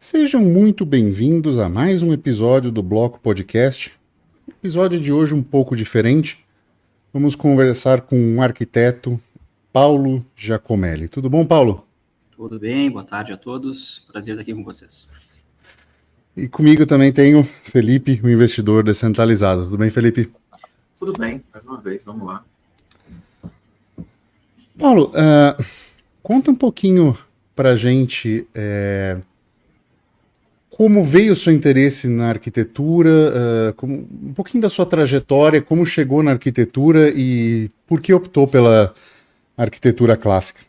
Sejam muito bem-vindos a mais um episódio do Bloco Podcast. O episódio de hoje um pouco diferente. Vamos conversar com um arquiteto, Paulo Giacomelli. Tudo bom, Paulo? Tudo bem, boa tarde a todos. Prazer estar aqui com vocês. E comigo também tenho Felipe, o investidor descentralizado. Tudo bem, Felipe? Tudo bem, mais uma vez, vamos lá. Paulo, conta um pouquinho pra gente como veio o seu interesse na arquitetura, um pouquinho da sua trajetória, como chegou na arquitetura e por que optou pela arquitetura clássica.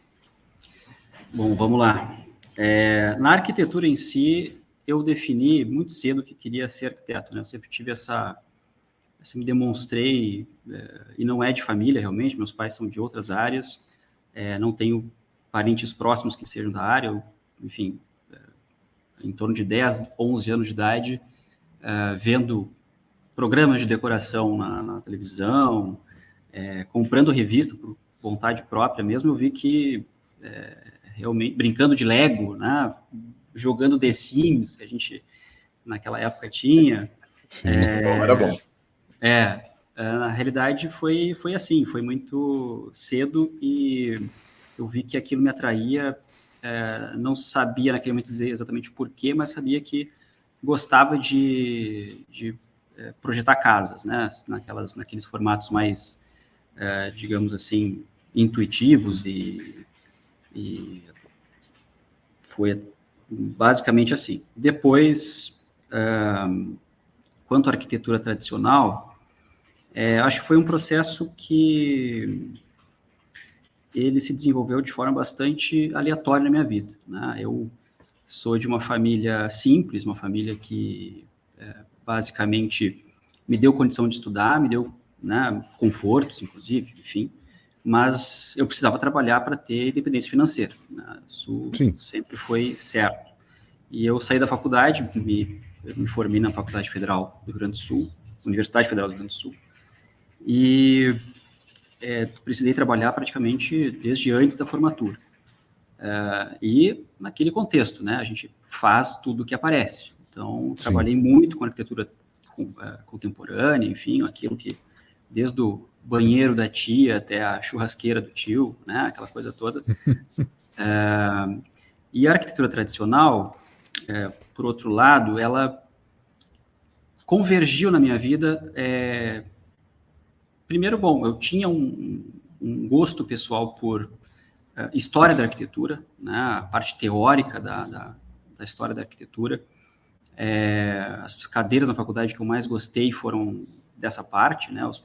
Bom, vamos lá. Na arquitetura em si, eu defini muito cedo que queria ser arquiteto, né? Eu sempre tive me demonstrei, e não é de família realmente, meus pais são de outras áreas, não tenho parentes próximos que sejam da área, enfim, em torno de 10, 11 anos de idade, vendo programas de decoração na televisão, comprando revista por vontade própria mesmo, eu vi que realmente, brincando de Lego, né, jogando The Sims, que a gente naquela época tinha. Sim, era bom. Na realidade foi assim, foi muito cedo e eu vi que aquilo me atraía, não sabia naquele momento dizer exatamente o porquê, mas sabia que gostava de projetar casas, né, naqueles formatos mais, digamos assim, intuitivos e foi basicamente assim. Depois, quanto à arquitetura tradicional, acho que foi um processo que ele se desenvolveu de forma bastante aleatória na minha vida, né? Eu sou de uma família simples, uma família que basicamente me deu condição de estudar, me deu, né, confortos, inclusive, enfim, mas eu precisava trabalhar para ter independência financeira, né? Isso sempre foi certo. E eu saí da faculdade, me formei na Faculdade Federal do Rio Grande do Sul, Universidade Federal do Rio Grande do Sul, e precisei trabalhar praticamente desde antes da formatura. E naquele contexto, né, a gente faz tudo o que aparece. Então, trabalhei muito com arquitetura contemporânea, enfim, aquilo que, desde o banheiro da tia até a churrasqueira do tio, né, aquela coisa toda. E a arquitetura tradicional, por outro lado, ela convergiu na minha vida. Primeiro, bom, eu tinha um gosto pessoal por história da arquitetura, né, a parte teórica da história da arquitetura. As cadeiras na faculdade que eu mais gostei foram dessa parte, né, os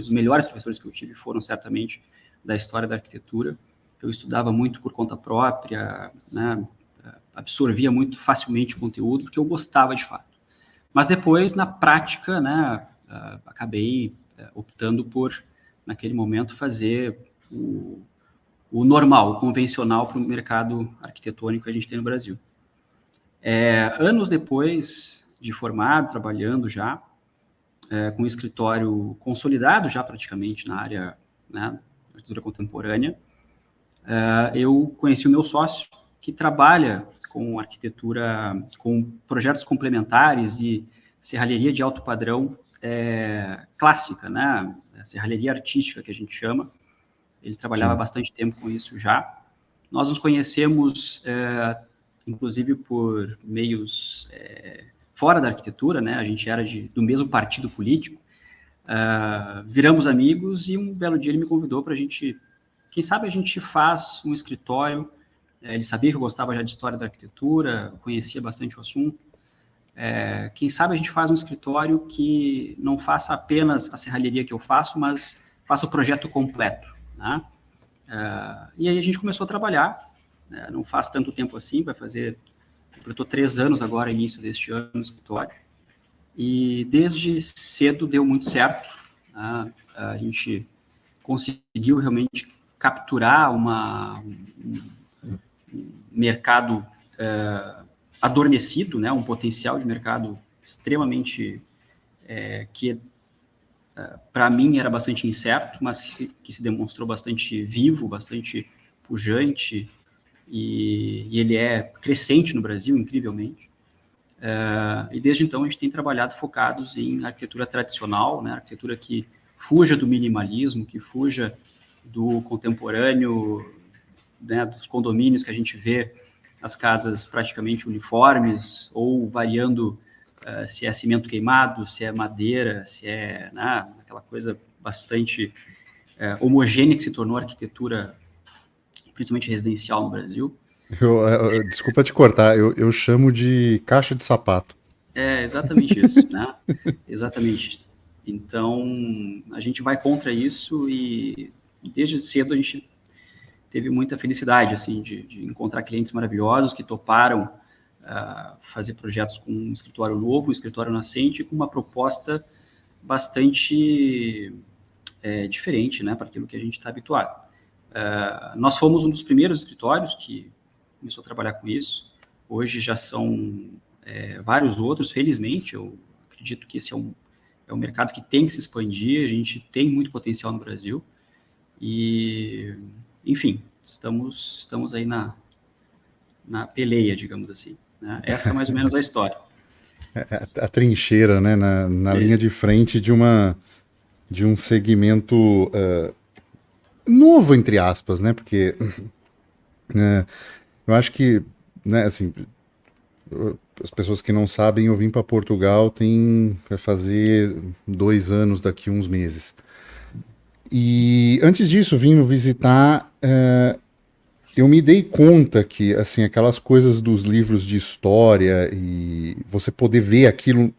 melhores professores que eu tive foram certamente da história da arquitetura. Eu estudava muito por conta própria, né, absorvia muito facilmente o conteúdo, porque eu gostava de fato. Mas depois, na prática, né, acabei optando por, naquele momento, fazer o normal, o convencional para o mercado arquitetônico que a gente tem no Brasil. Anos depois de formado, trabalhando já, com um escritório consolidado já praticamente na área, né, arquitetura contemporânea, eu conheci o meu sócio, que trabalha com arquitetura, com projetos complementares de serralheria de alto padrão clássica, né, serralheria artística que a gente chama. Ele trabalhava bastante tempo com isso já. Nós nos conhecemos, inclusive, por meios fora da arquitetura, né? A gente era do mesmo partido político. Viramos amigos e um belo dia ele me convidou para a gente... Quem sabe a gente faz um escritório. Ele sabia que eu gostava já de história da arquitetura, conhecia bastante o assunto. Quem sabe a gente faz um escritório que não faça apenas a serralheria que eu faço, mas faça o projeto completo, né? E aí a gente começou a trabalhar, né? Não faz tanto tempo assim, eu estou 3 anos agora, início deste ano no escritório, e desde cedo deu muito certo, né? A gente conseguiu realmente capturar um mercado adormecido, né? Um potencial de mercado extremamente que para mim era bastante incerto, mas que se demonstrou bastante vivo, bastante pujante, e ele é crescente no Brasil, incrivelmente. E desde então a gente tem trabalhado focados em arquitetura tradicional, né, arquitetura que fuja do minimalismo, que fuja do contemporâneo, né, dos condomínios que a gente vê as casas praticamente uniformes ou variando se é cimento queimado, se é madeira, se é, né, aquela coisa bastante homogênea que se tornou a arquitetura, principalmente residencial no Brasil. Desculpa te cortar, eu chamo de caixa de sapato. É exatamente isso, né? Exatamente. Então, a gente vai contra isso e desde cedo a gente teve muita felicidade, assim, de encontrar clientes maravilhosos que toparam fazer projetos com um escritório novo, um escritório nascente, com uma proposta bastante diferente, né, para aquilo que a gente está habituado. Nós fomos um dos primeiros escritórios que começou a trabalhar com isso. Hoje já são vários outros, felizmente. Eu acredito que esse é um mercado que tem que se expandir. A gente tem muito potencial no Brasil. E, enfim, estamos aí na peleia, digamos assim, né? Essa é mais ou menos a história. A trincheira, né, na linha de frente de um segmento novo, entre aspas, né, porque eu acho que, né, assim, as pessoas que não sabem, eu vim para Portugal vai fazer 2 anos daqui uns meses. E antes disso, vindo visitar, eu me dei conta que, assim, aquelas coisas dos livros de história e você poder ver aquilo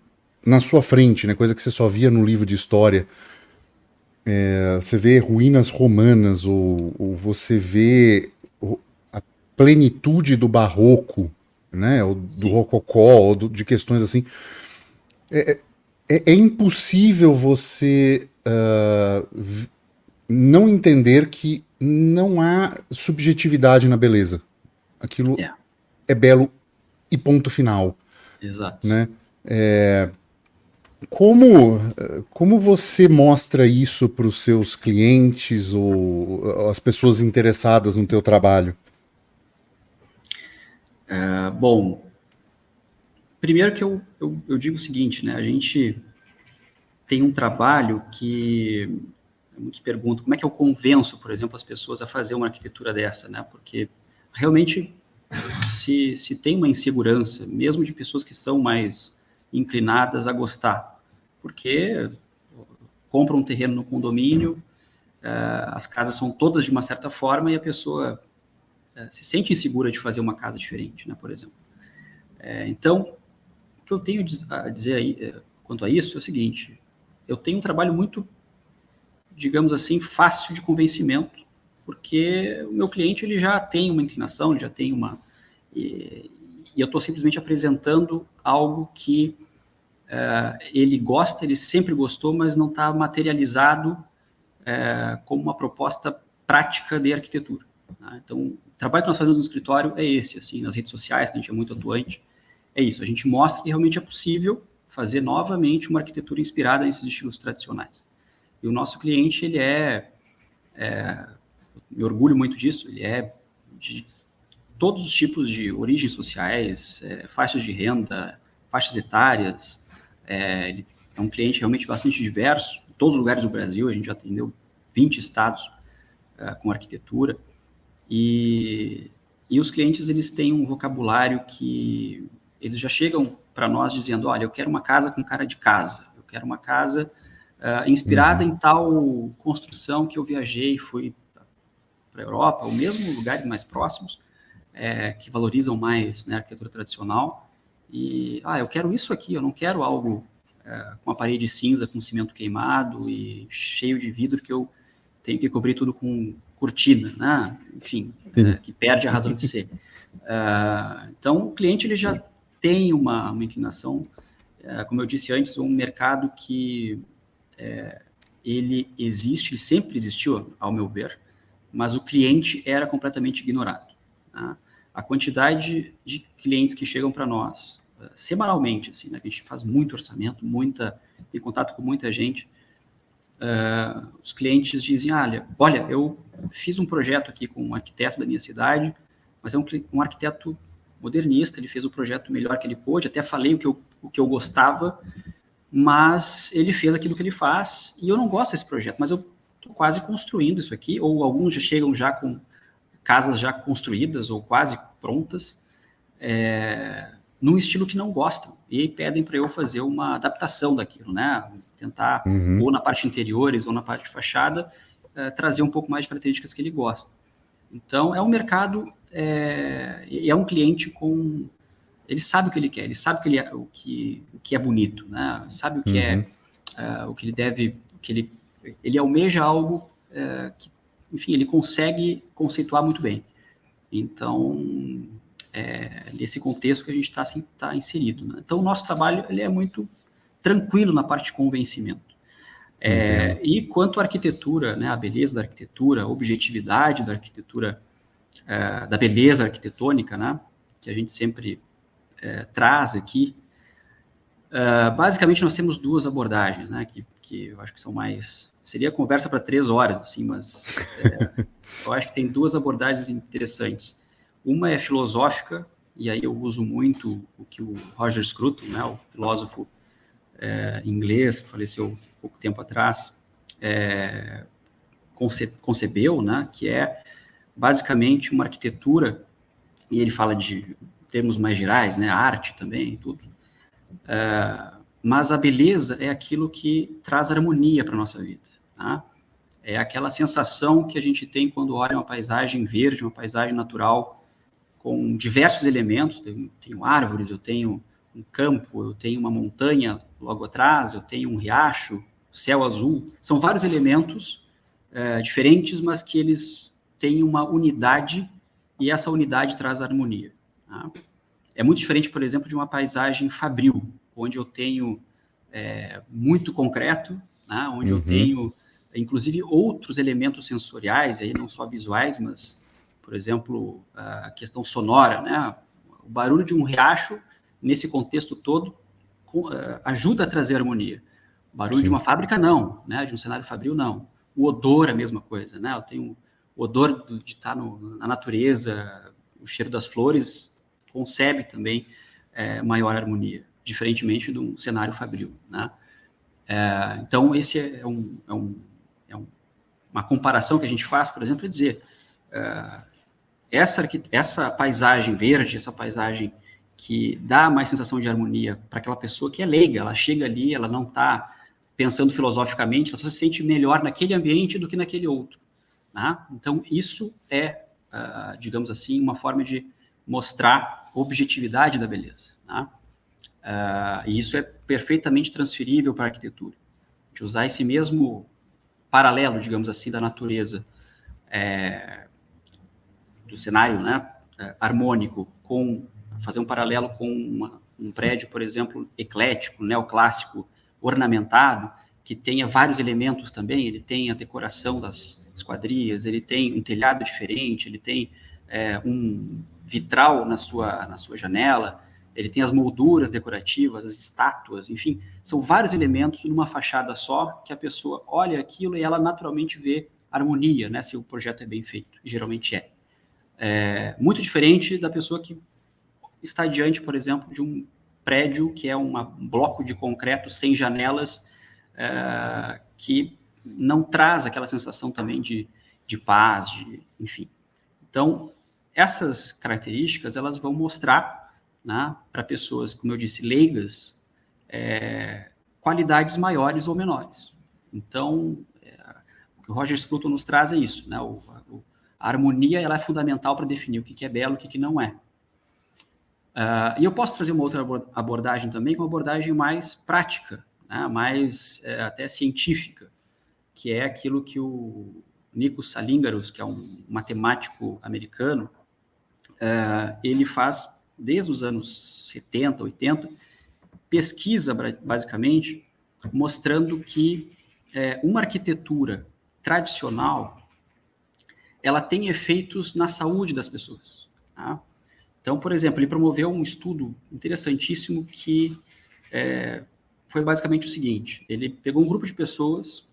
na sua frente, né, coisa que você só via no livro de história. Você vê ruínas romanas ou você vê a plenitude do barroco, né, ou do rococó, ou de questões assim. É impossível você não entender que não há subjetividade na beleza. Aquilo é belo e ponto final. Exato. Né? Como você mostra isso para os seus clientes ou as pessoas interessadas no teu trabalho? Bom, primeiro que eu digo o seguinte, né? A gente tem um trabalho que muitos perguntam como é que eu convenço, por exemplo, as pessoas a fazer uma arquitetura dessa, né? Porque realmente se tem uma insegurança, mesmo de pessoas que são mais inclinadas a gostar, porque compram um terreno no condomínio, as casas são todas de uma certa forma e a pessoa se sente insegura de fazer uma casa diferente, né, por exemplo. Então, o que eu tenho a dizer aí quanto a isso é o seguinte: eu tenho um trabalho muito, digamos assim, fácil de convencimento, porque o meu cliente ele já tem uma inclinação, ele já tem uma... E eu estou simplesmente apresentando algo que ele gosta, ele sempre gostou, mas não está materializado como uma proposta prática de arquitetura. Né? Então, o trabalho que nós fazemos no escritório é esse, assim, nas redes sociais, que a gente é muito atuante, é isso, a gente mostra que realmente é possível fazer novamente uma arquitetura inspirada nesses estilos tradicionais. E o nosso cliente, ele me orgulho muito disso, ele é de todos os tipos de origens sociais, faixas de renda, faixas etárias. Ele é um cliente realmente bastante diverso, em todos os lugares do Brasil, a gente já atendeu 20 estados com arquitetura. E os clientes, eles têm um vocabulário que eles já chegam para nós dizendo, olha, eu quero uma casa com cara de casa, eu quero uma casa inspirada em tal construção que eu viajei, fui para a Europa, ou mesmo lugares mais próximos, que valorizam mais, né, a arquitetura tradicional. E, eu quero isso aqui, eu não quero algo com a parede cinza, com cimento queimado e cheio de vidro que eu tenho que cobrir tudo com cortina, né? Enfim, que perde a razão de ser. Então, o cliente ele já tem uma inclinação, como eu disse antes, um mercado que ele existe, sempre existiu, ao meu ver, mas o cliente era completamente ignorado. Tá? A quantidade de clientes que chegam para nós semanalmente, assim, né, que a gente faz muito orçamento, tem contato com muita gente, os clientes dizem, olha, eu fiz um projeto aqui com um arquiteto da minha cidade, mas é um arquiteto modernista, ele fez o projeto melhor que ele pôde, até falei o que eu gostava, mas ele fez aquilo que ele faz, e eu não gosto desse projeto, mas eu estou quase construindo isso aqui, ou alguns já chegam já com casas já construídas, ou quase prontas, num estilo que não gostam, e pedem para eu fazer uma adaptação daquilo, né? Tentar, ou na parte interiores, ou na parte de fachada, trazer um pouco mais de características que ele gosta. Então, é um mercado, é um cliente com... Ele sabe o que ele quer, ele sabe o que é bonito, né? Sabe o que o que ele deve... Ele almeja algo que, enfim, ele consegue conceituar muito bem. Então, nesse contexto que a gente está inserido, né? Então, o nosso trabalho ele é muito tranquilo na parte de convencimento. E quanto à arquitetura, né, a beleza da arquitetura, a objetividade da arquitetura, da beleza arquitetônica, né, que a gente sempre traz aqui, basicamente nós temos duas abordagens, né, que eu acho que são mais... Seria conversa para 3 horas, assim, mas eu acho que tem duas abordagens interessantes. Uma é filosófica, e aí eu uso muito o que o Roger Scruton, né, o filósofo inglês, que faleceu pouco tempo atrás, concebeu, né, que é basicamente uma arquitetura, e ele fala de termos mais gerais, né, arte também, tudo, mas a beleza é aquilo que traz harmonia para a nossa vida, tá? É aquela sensação que a gente tem quando olha uma paisagem verde, uma paisagem natural, com diversos elementos. Eu tenho árvores, eu tenho um campo, eu tenho uma montanha logo atrás, eu tenho um riacho, céu azul. São vários elementos diferentes, mas que eles têm uma unidade, e essa unidade traz harmonia, tá? É muito diferente, por exemplo, de uma paisagem fabril, onde eu tenho muito concreto, né? Onde eu tenho, inclusive, outros elementos sensoriais, aí não só visuais, mas, por exemplo, a questão sonora, né? O barulho de um riacho, nesse contexto todo, ajuda a trazer harmonia. O barulho de uma fábrica, não, né? De um cenário fabril, não. O odor é a mesma coisa, né? Eu tenho o odor de estar na natureza, o cheiro das flores concebe também maior harmonia, diferentemente de um cenário fabril, né? Então, esse é uma comparação que a gente faz, por exemplo, é dizer, essa paisagem verde, essa paisagem que dá mais sensação de harmonia para aquela pessoa que é leiga, ela chega ali, ela não está pensando filosoficamente, ela só se sente melhor naquele ambiente do que naquele outro, né? Então, isso é, digamos assim, uma forma de mostrar a objetividade da beleza, né? E isso é perfeitamente transferível para a arquitetura. De usar esse mesmo paralelo, digamos assim, da natureza, do cenário, né, harmônico, fazer um paralelo com um prédio, por exemplo, eclético, neoclássico, ornamentado, que tenha vários elementos também. Ele tem a decoração das esquadrias, ele tem um telhado diferente, ele tem um vitral na sua janela, ele tem as molduras decorativas, as estátuas, enfim, são vários elementos numa fachada só, que a pessoa olha aquilo e ela naturalmente vê harmonia, né, se o projeto é bem feito, e geralmente é. Muito diferente da pessoa que está diante, por exemplo, de um prédio que é um bloco de concreto sem janelas, que não traz aquela sensação também de paz, enfim. Então, essas características, elas vão mostrar, né, para pessoas, como eu disse, leigas, qualidades maiores ou menores. Então, o que o Roger Scruton nos traz é isso, né? A harmonia, ela é fundamental para definir o que é belo e o que não é. E eu posso trazer uma outra abordagem também, que é uma abordagem mais prática, né? Mais até científica, que é aquilo que o Nikos Salingaros, que é um matemático americano, ele faz desde os anos 70, 80, pesquisa, basicamente, mostrando que uma arquitetura tradicional, ela tem efeitos na saúde das pessoas, tá? Então, por exemplo, ele promoveu um estudo interessantíssimo que foi basicamente o seguinte: ele pegou um grupo de pessoas,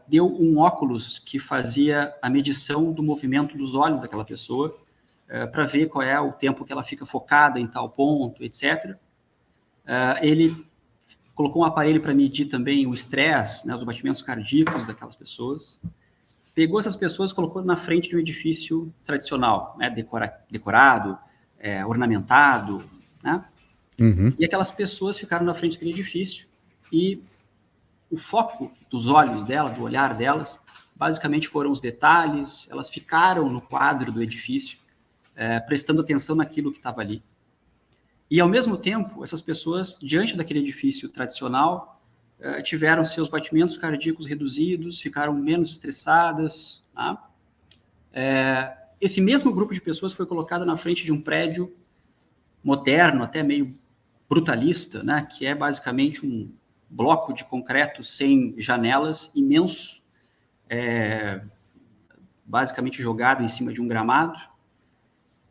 deu um óculos que fazia a medição do movimento dos olhos daquela pessoa para ver qual é o tempo que ela fica focada em tal ponto, etc. Ele colocou um aparelho para medir também o estresse, né, os batimentos cardíacos daquelas pessoas. Pegou essas pessoas e colocou na frente de um edifício tradicional, né, decorado, ornamentado, né? Uhum. E aquelas pessoas ficaram na frente daquele edifício e o foco dos olhos dela, do olhar delas, basicamente foram os detalhes, elas ficaram no quadro do edifício, prestando atenção naquilo que estava ali. E, ao mesmo tempo, essas pessoas, diante daquele edifício tradicional, tiveram seus batimentos cardíacos reduzidos, ficaram menos estressadas. Tá? Esse mesmo grupo de pessoas foi colocado na frente de um prédio moderno, até meio brutalista, né, que é basicamente um bloco de concreto sem janelas, imenso, basicamente jogado em cima de um gramado.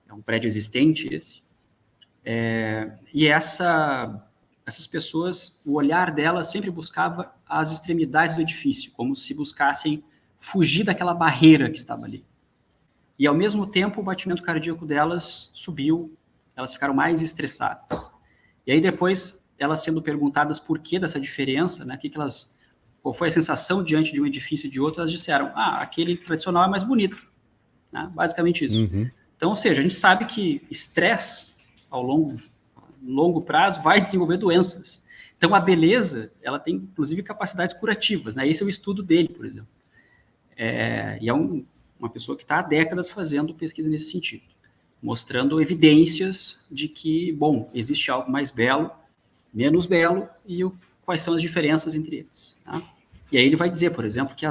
É um prédio existente esse. E essas pessoas, o olhar delas sempre buscava as extremidades do edifício, como se buscassem fugir daquela barreira que estava ali. E, ao mesmo tempo, o batimento cardíaco delas subiu, elas ficaram mais estressadas. E aí, depois, elas sendo perguntadas por que dessa diferença, né, qual foi a sensação diante de um edifício e de outro, elas disseram, aquele tradicional é mais bonito. Né? Basicamente isso. Uhum. Então, ou seja, a gente sabe que estresse ao longo prazo vai desenvolver doenças. Então, a beleza, ela tem, inclusive, capacidades curativas. Né? Esse é o estudo dele, por exemplo. E é uma pessoa que está há décadas fazendo pesquisa nesse sentido, mostrando evidências de que, bom, existe algo mais belo, menos belo, e quais são as diferenças entre eles. Tá? E aí ele vai dizer, por exemplo, que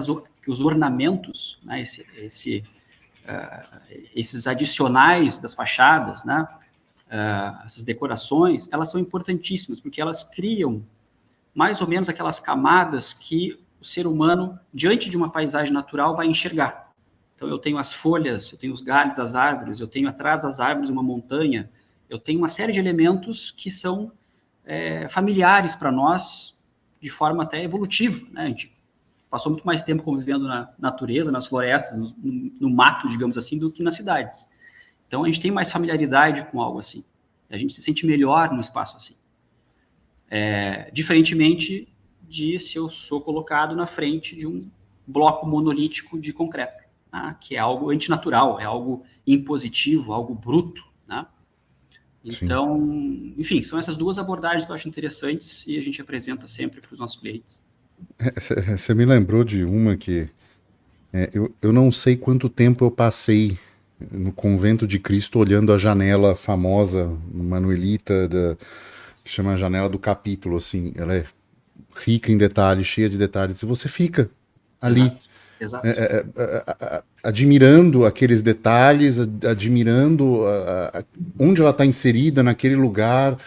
os ornamentos, né, esses adicionais das fachadas, né, essas decorações, elas são importantíssimas, porque elas criam mais ou menos aquelas camadas que o ser humano, diante de uma paisagem natural, vai enxergar. Então, eu tenho as folhas, eu tenho os galhos das árvores, eu tenho atrás das árvores uma montanha, eu tenho uma série de elementos que são familiares para nós, de forma até evolutiva. Né? A gente passou muito mais tempo convivendo na natureza, nas florestas, no mato, digamos assim, do que nas cidades. Então, a gente tem mais familiaridade com algo assim. A gente se sente melhor num espaço assim. Diferentemente de se eu sou colocado na frente de um bloco monolítico de concreto, né? Que é algo antinatural, é algo impositivo, algo bruto. Né? Então, enfim, são essas duas abordagens que eu acho interessantes e a gente apresenta sempre para os nossos clientes. Você me lembrou de uma que eu não sei quanto tempo eu passei no Convento de Cristo olhando a janela famosa manuelita que chama a janela do capítulo, assim, ela é rica em detalhes, cheia de detalhes, e você fica ali Exato. admirando aqueles detalhes, admirando onde ela está inserida naquele lugar,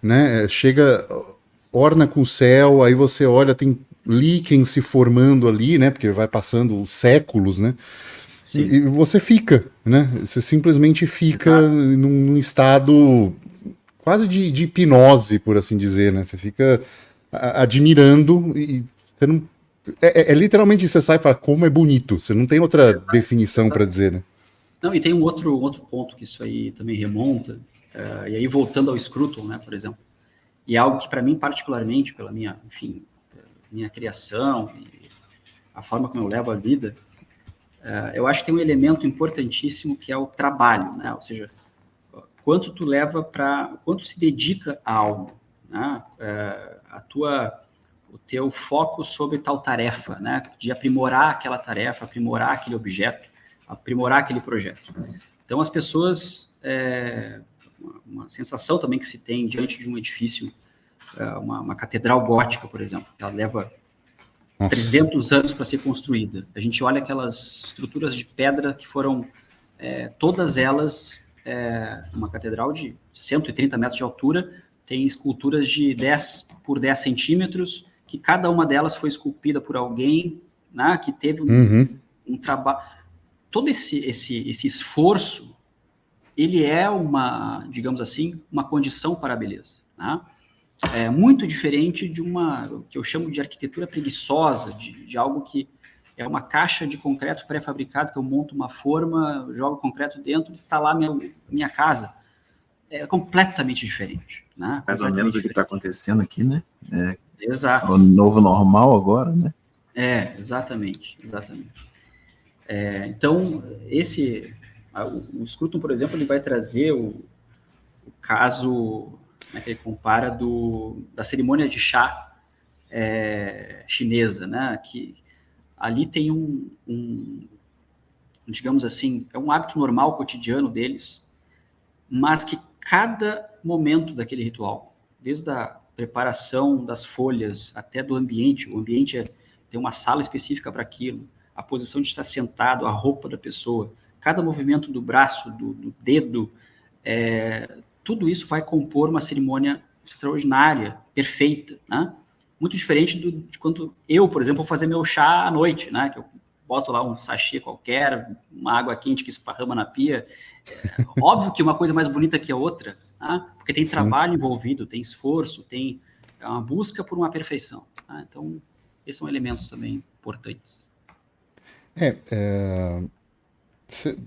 né? Chega, orna com o céu, aí você olha, tem líquens se formando ali, né? Porque vai passando os séculos, né? Sim. E você fica, né? Você simplesmente fica num estado quase de hipnose, por assim dizer, né? Você fica admirando e você não... literalmente você sai e fala, como é bonito. Você não tem outra definição para dizer, né? Não, e tem um outro ponto que isso aí também remonta, e aí voltando ao Scruton, né, por exemplo, e é algo que para mim, particularmente, pela minha criação e a forma como eu levo a vida, eu acho que tem um elemento importantíssimo que é o trabalho, né? Ou seja, quanto se dedica a algo, né? O teu foco sobre tal tarefa, né? De aprimorar aquela tarefa, aprimorar aquele objeto, aprimorar aquele projeto. Então, as pessoas, uma sensação também que se tem diante de um edifício, uma catedral gótica, por exemplo, ela leva 300 anos para ser construída. A gente olha aquelas estruturas de pedra que foram, todas elas, uma catedral de 130 metros de altura, tem esculturas de 10 por 10 centímetros, que cada uma delas foi esculpida por alguém, né, que teve um trabalho. Todo esse esforço, ele é digamos assim, uma condição para a beleza. Né? É muito diferente de que eu chamo de arquitetura preguiçosa, de algo que é uma caixa de concreto pré-fabricado que eu monto uma forma, jogo concreto dentro e está lá minha casa. É completamente diferente. Né? Mais ou menos o que está acontecendo aqui, né? Exato. O novo normal agora, né? Exatamente. Então, o Scruton, por exemplo, ele vai trazer o caso, né, que ele compara da cerimônia de chá chinesa, né? Que ali tem digamos assim, é um hábito normal, cotidiano deles, mas que cada momento daquele ritual, desde a preparação das folhas até do ambiente, o ambiente tem uma sala específica para aquilo, a posição de estar sentado, a roupa da pessoa, cada movimento do braço, do dedo, tudo isso vai compor uma cerimônia extraordinária, perfeita, né? Muito diferente de quando eu, por exemplo, vou fazer meu chá à noite, né? Que eu boto lá um sachê qualquer, uma água quente que esparrama na pia. Óbvio que uma coisa mais bonita que a outra, né? Porque tem trabalho envolvido, tem esforço, tem uma busca por uma perfeição. Né? Então, esses são elementos também importantes.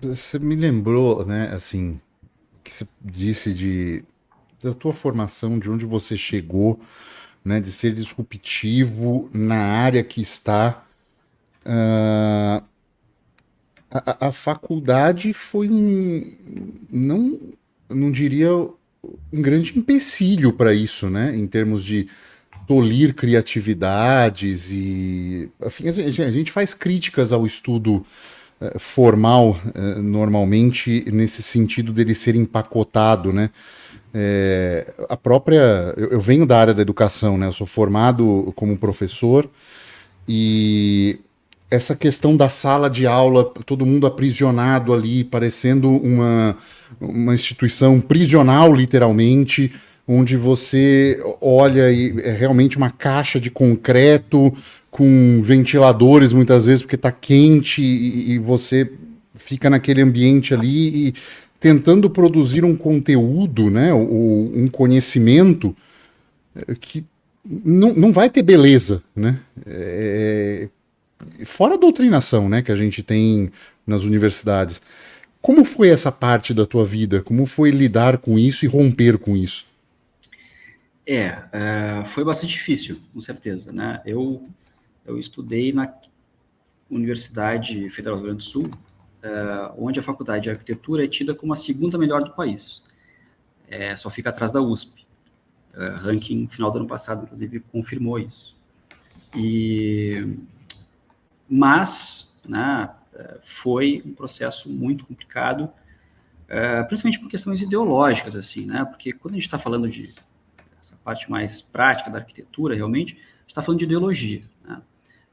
Você me lembrou, né, assim, que você disse da tua formação, de onde você chegou, né, de ser disruptivo na área que está. A faculdade foi não diria um grande empecilho para isso, né, em termos de tolir criatividades e, enfim, a gente faz críticas ao estudo formal, normalmente, nesse sentido dele ser empacotado, né? A própria... Eu venho da área da educação, né? Eu sou formado como professor e essa questão da sala de aula, todo mundo aprisionado ali, parecendo uma instituição prisional, literalmente, onde você olha e é realmente uma caixa de concreto com ventiladores muitas vezes porque está quente e você fica naquele ambiente ali e tentando produzir um conteúdo, né, um conhecimento que não vai ter beleza, né? Fora a doutrinação, né, que a gente tem nas universidades. Como foi essa parte da tua vida? Como foi lidar com isso e romper com isso? Foi bastante difícil, com certeza, né? Eu estudei na Universidade Federal do Rio Grande do Sul, onde a faculdade de arquitetura é tida como a segunda melhor do país. Só fica atrás da USP. Ranking final do ano passado, inclusive, confirmou isso. Mas, né, foi um processo muito complicado, principalmente por questões ideológicas, assim, né? Porque quando a gente está falando de essa parte mais prática da arquitetura, realmente, a gente está falando de ideologia, né?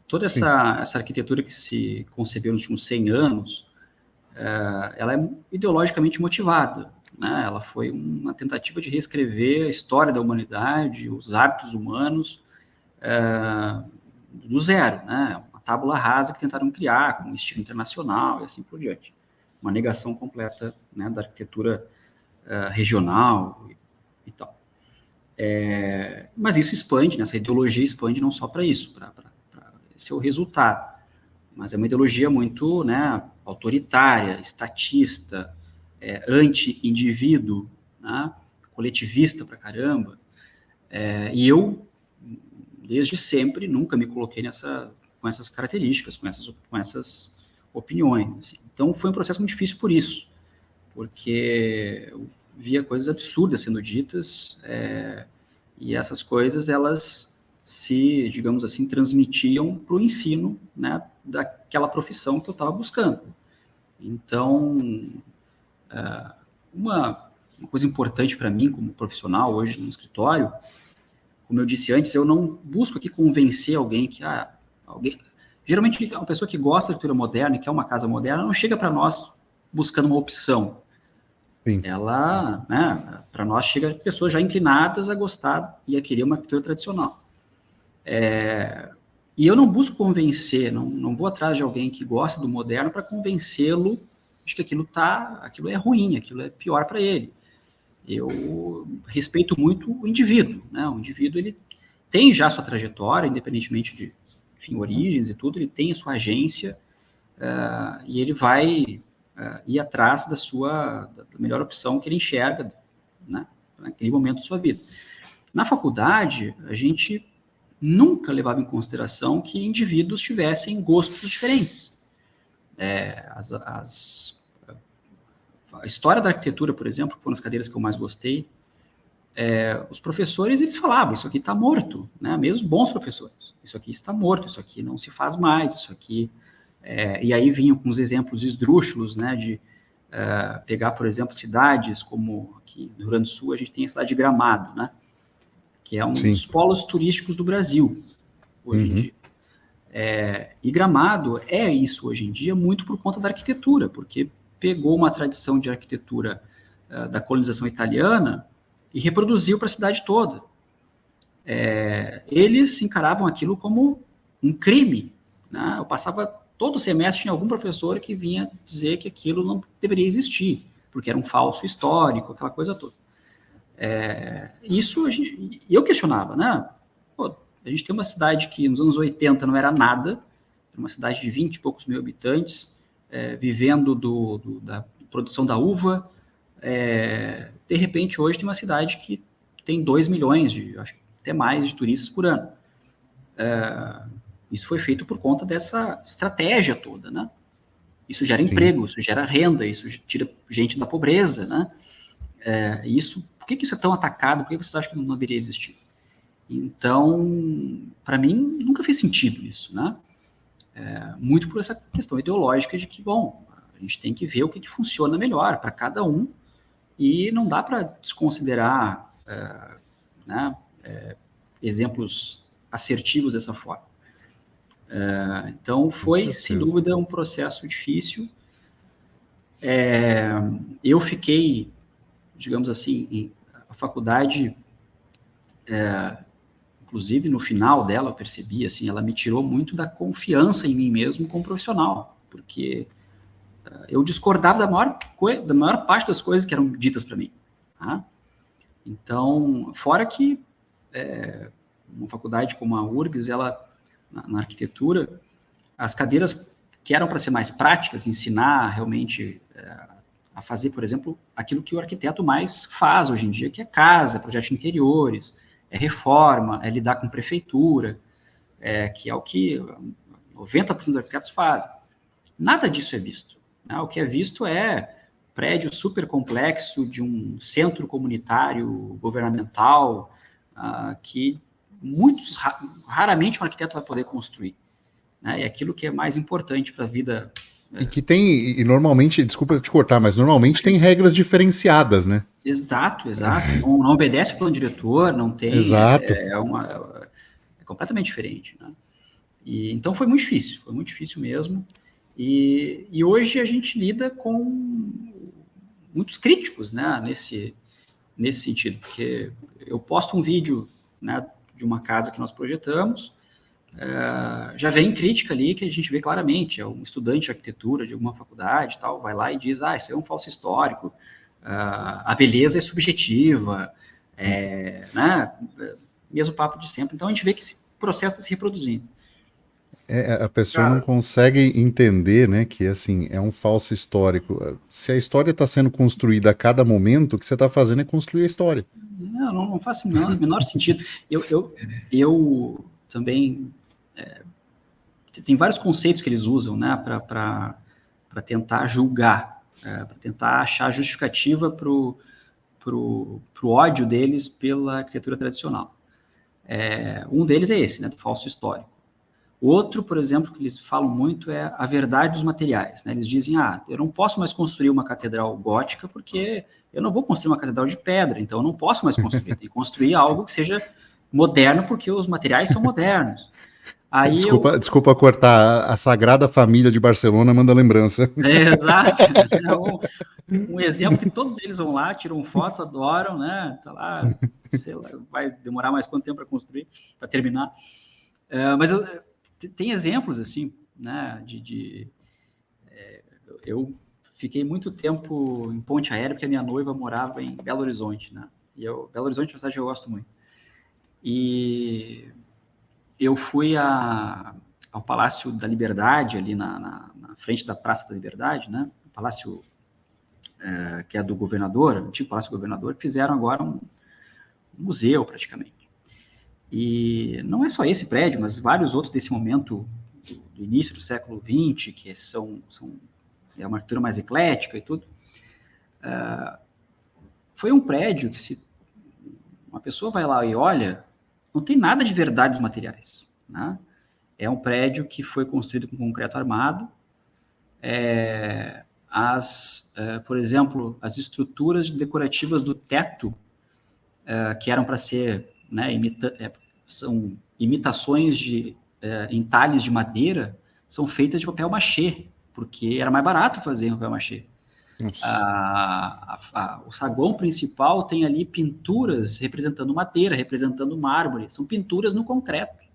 Toda essa arquitetura que se concebeu nos últimos 100 anos, ela é ideologicamente motivada, né? Ela foi uma tentativa de reescrever a história da humanidade, os hábitos humanos, do zero, né? Uma tábula rasa que tentaram criar com um estilo internacional e assim por diante. Uma negação completa, né, da arquitetura regional e tal. Mas isso expande, né? Essa ideologia expande não só para isso, para esse é o resultado, mas é uma ideologia muito, né, autoritária, estatista, anti-indivíduo, né, coletivista pra caramba, e eu, desde sempre, nunca me coloquei com essas características, com essas opiniões. Assim. Então, foi um processo muito difícil por isso, porque eu via coisas absurdas sendo ditas, e essas coisas, elas se, digamos assim, transmitiam para o ensino, né, daquela profissão que eu estava buscando. Então, uma coisa importante para mim como profissional hoje no escritório, como eu disse antes, eu não busco aqui convencer alguém que geralmente uma pessoa que gosta de arquitetura moderna e quer uma casa moderna não chega para nós buscando uma opção. Sim. Ela, né, para nós chega pessoas já inclinadas a gostar e a querer uma arquitetura tradicional. E eu não busco convencer, não vou atrás de alguém que gosta do moderno para convencê-lo de que aquilo é ruim, aquilo é pior para ele. Eu respeito muito o indivíduo, né? O indivíduo, ele tem já sua trajetória, independentemente enfim, origens e tudo, ele tem a sua agência e ele vai ir atrás da melhor opção que ele enxerga, né, naquele momento da sua vida. Na faculdade, a gente nunca levava em consideração que indivíduos tivessem gostos diferentes. A história da arquitetura, por exemplo, que foram as cadeiras que eu mais gostei, os professores, eles falavam, isso aqui está morto, né? Mesmo bons professores, isso aqui está morto, isso aqui não se faz mais, isso aqui... e aí vinham com os exemplos esdrúxulos, né, de pegar, por exemplo, cidades como aqui no Rio Grande do Sul, a gente tem a cidade de Gramado, né, que é um dos polos turísticos do Brasil, hoje em dia. E Gramado é isso hoje em dia muito por conta da arquitetura, porque pegou uma tradição de arquitetura da colonização italiana e reproduziu para a cidade toda. Eles encaravam aquilo como um crime, né? Eu passava todo semestre, tinha algum professor que vinha dizer que aquilo não deveria existir, porque era um falso histórico, aquela coisa toda. Isso eu questionava, né? Pô, a gente tem uma cidade que nos anos 80 não era nada, uma cidade de 20 e poucos mil habitantes, vivendo da produção da uva. De repente, hoje tem uma cidade que tem 2 milhões, acho que até mais, de turistas por ano. Isso foi feito por conta dessa estratégia toda, né? Isso gera emprego, isso gera renda, isso tira gente da pobreza, né? Por que isso é tão atacado? Por que vocês acham que não deveria existir? Então, para mim, nunca fez sentido isso, né? Muito por essa questão ideológica de que, bom, a gente tem que ver o que funciona melhor para cada um e não dá para desconsiderar né, exemplos assertivos dessa forma. Então, foi, sem dúvida, um processo difícil. Eu fiquei, digamos assim, a faculdade, inclusive no final dela, eu percebi, assim, ela me tirou muito da confiança em mim mesmo como profissional, porque eu discordava da maior parte das coisas que eram ditas para mim. Tá? Então, fora que uma faculdade como a URGS, ela, na arquitetura, as cadeiras que eram para ser mais práticas, ensinar realmente a fazer, por exemplo, aquilo que o arquiteto mais faz hoje em dia, que é casa, projetos de interiores, reforma, lidar com prefeitura, que é o que 90% dos arquitetos fazem. Nada disso é visto. Né? O que é visto é prédio super complexo de um centro comunitário governamental que raramente um arquiteto vai poder construir. Né? É aquilo que é mais importante para a vida. E que tem, e normalmente, desculpa te cortar, mas normalmente tem regras diferenciadas, né? Exato. Não obedece o plano diretor, não tem... Exato. É completamente diferente. Né? Então foi muito difícil mesmo. E hoje a gente lida com muitos críticos, né, nesse sentido, porque eu posto um vídeo, né, de uma casa que nós projetamos, já vem crítica ali que a gente vê claramente, é um estudante de arquitetura de alguma faculdade e tal, vai lá e diz, isso é um falso histórico, a beleza é subjetiva, né, mesmo papo de sempre. Então a gente vê que esse processo está se reproduzindo. A pessoa não consegue entender, né, que assim, é um falso histórico. Se a história está sendo construída a cada momento, o que você está fazendo é construir a história. Não faz o menor sentido. Eu também... tem vários conceitos que eles usam, né, para tentar julgar, para tentar achar justificativa para o ódio deles pela arquitetura tradicional. Um deles é esse, né, do falso histórico. Outro, por exemplo, que eles falam muito é a verdade dos materiais. Né? Eles dizem, eu não posso mais construir uma catedral gótica porque eu não vou construir uma catedral de pedra, então eu não posso mais construir. Tem que construir algo que seja moderno porque os materiais são modernos. Aí desculpa cortar, a Sagrada Família de Barcelona manda lembrança. Exato. Um exemplo que todos eles vão lá, tiram foto, adoram, né? Tá lá, sei lá, vai demorar mais quanto tempo para construir, para terminar. Mas tem exemplos, assim, né, eu fiquei muito tempo em Ponte Aérea, porque a minha noiva morava em Belo Horizonte, né, Belo Horizonte é uma cidade que eu gosto muito, e eu fui ao Palácio da Liberdade, ali na frente da Praça da Liberdade, né? O palácio que é do governador, o antigo Palácio do Governador, fizeram agora um museu, praticamente. E não é só esse prédio, mas vários outros desse momento, do início do século XX, que é uma arquitetura mais eclética e tudo. Foi um prédio que, se uma pessoa vai lá e olha, não tem nada de verdade nos materiais, né? É um prédio que foi construído com concreto armado. Por exemplo, as estruturas decorativas do teto, que eram para ser, né, são imitações de entalhes de madeira, são feitas de papel machê, porque era mais barato fazer papel machê. O saguão principal tem ali pinturas representando madeira, representando mármore, são pinturas no concreto,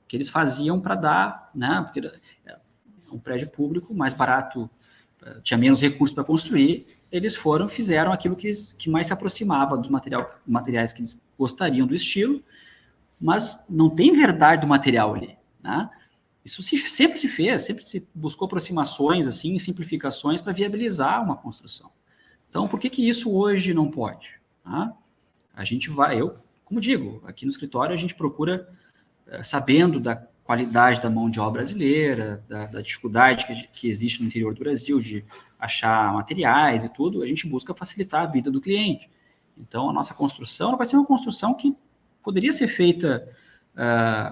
que eles faziam para dar, né, porque um prédio público mais barato, tinha menos recursos para construir, eles fizeram aquilo que mais se aproximava dos materiais que eles gostariam do estilo, mas não tem verdade do material ali, né? Isso sempre se fez, sempre se buscou aproximações, assim, simplificações para viabilizar uma construção. Então, por que isso hoje não pode? Tá? A gente como digo, aqui no escritório a gente procura, sabendo da qualidade da mão de obra brasileira, da dificuldade que existe no interior do Brasil de achar materiais e tudo, a gente busca facilitar a vida do cliente. Então, a nossa construção vai ser uma construção que poderia ser feita,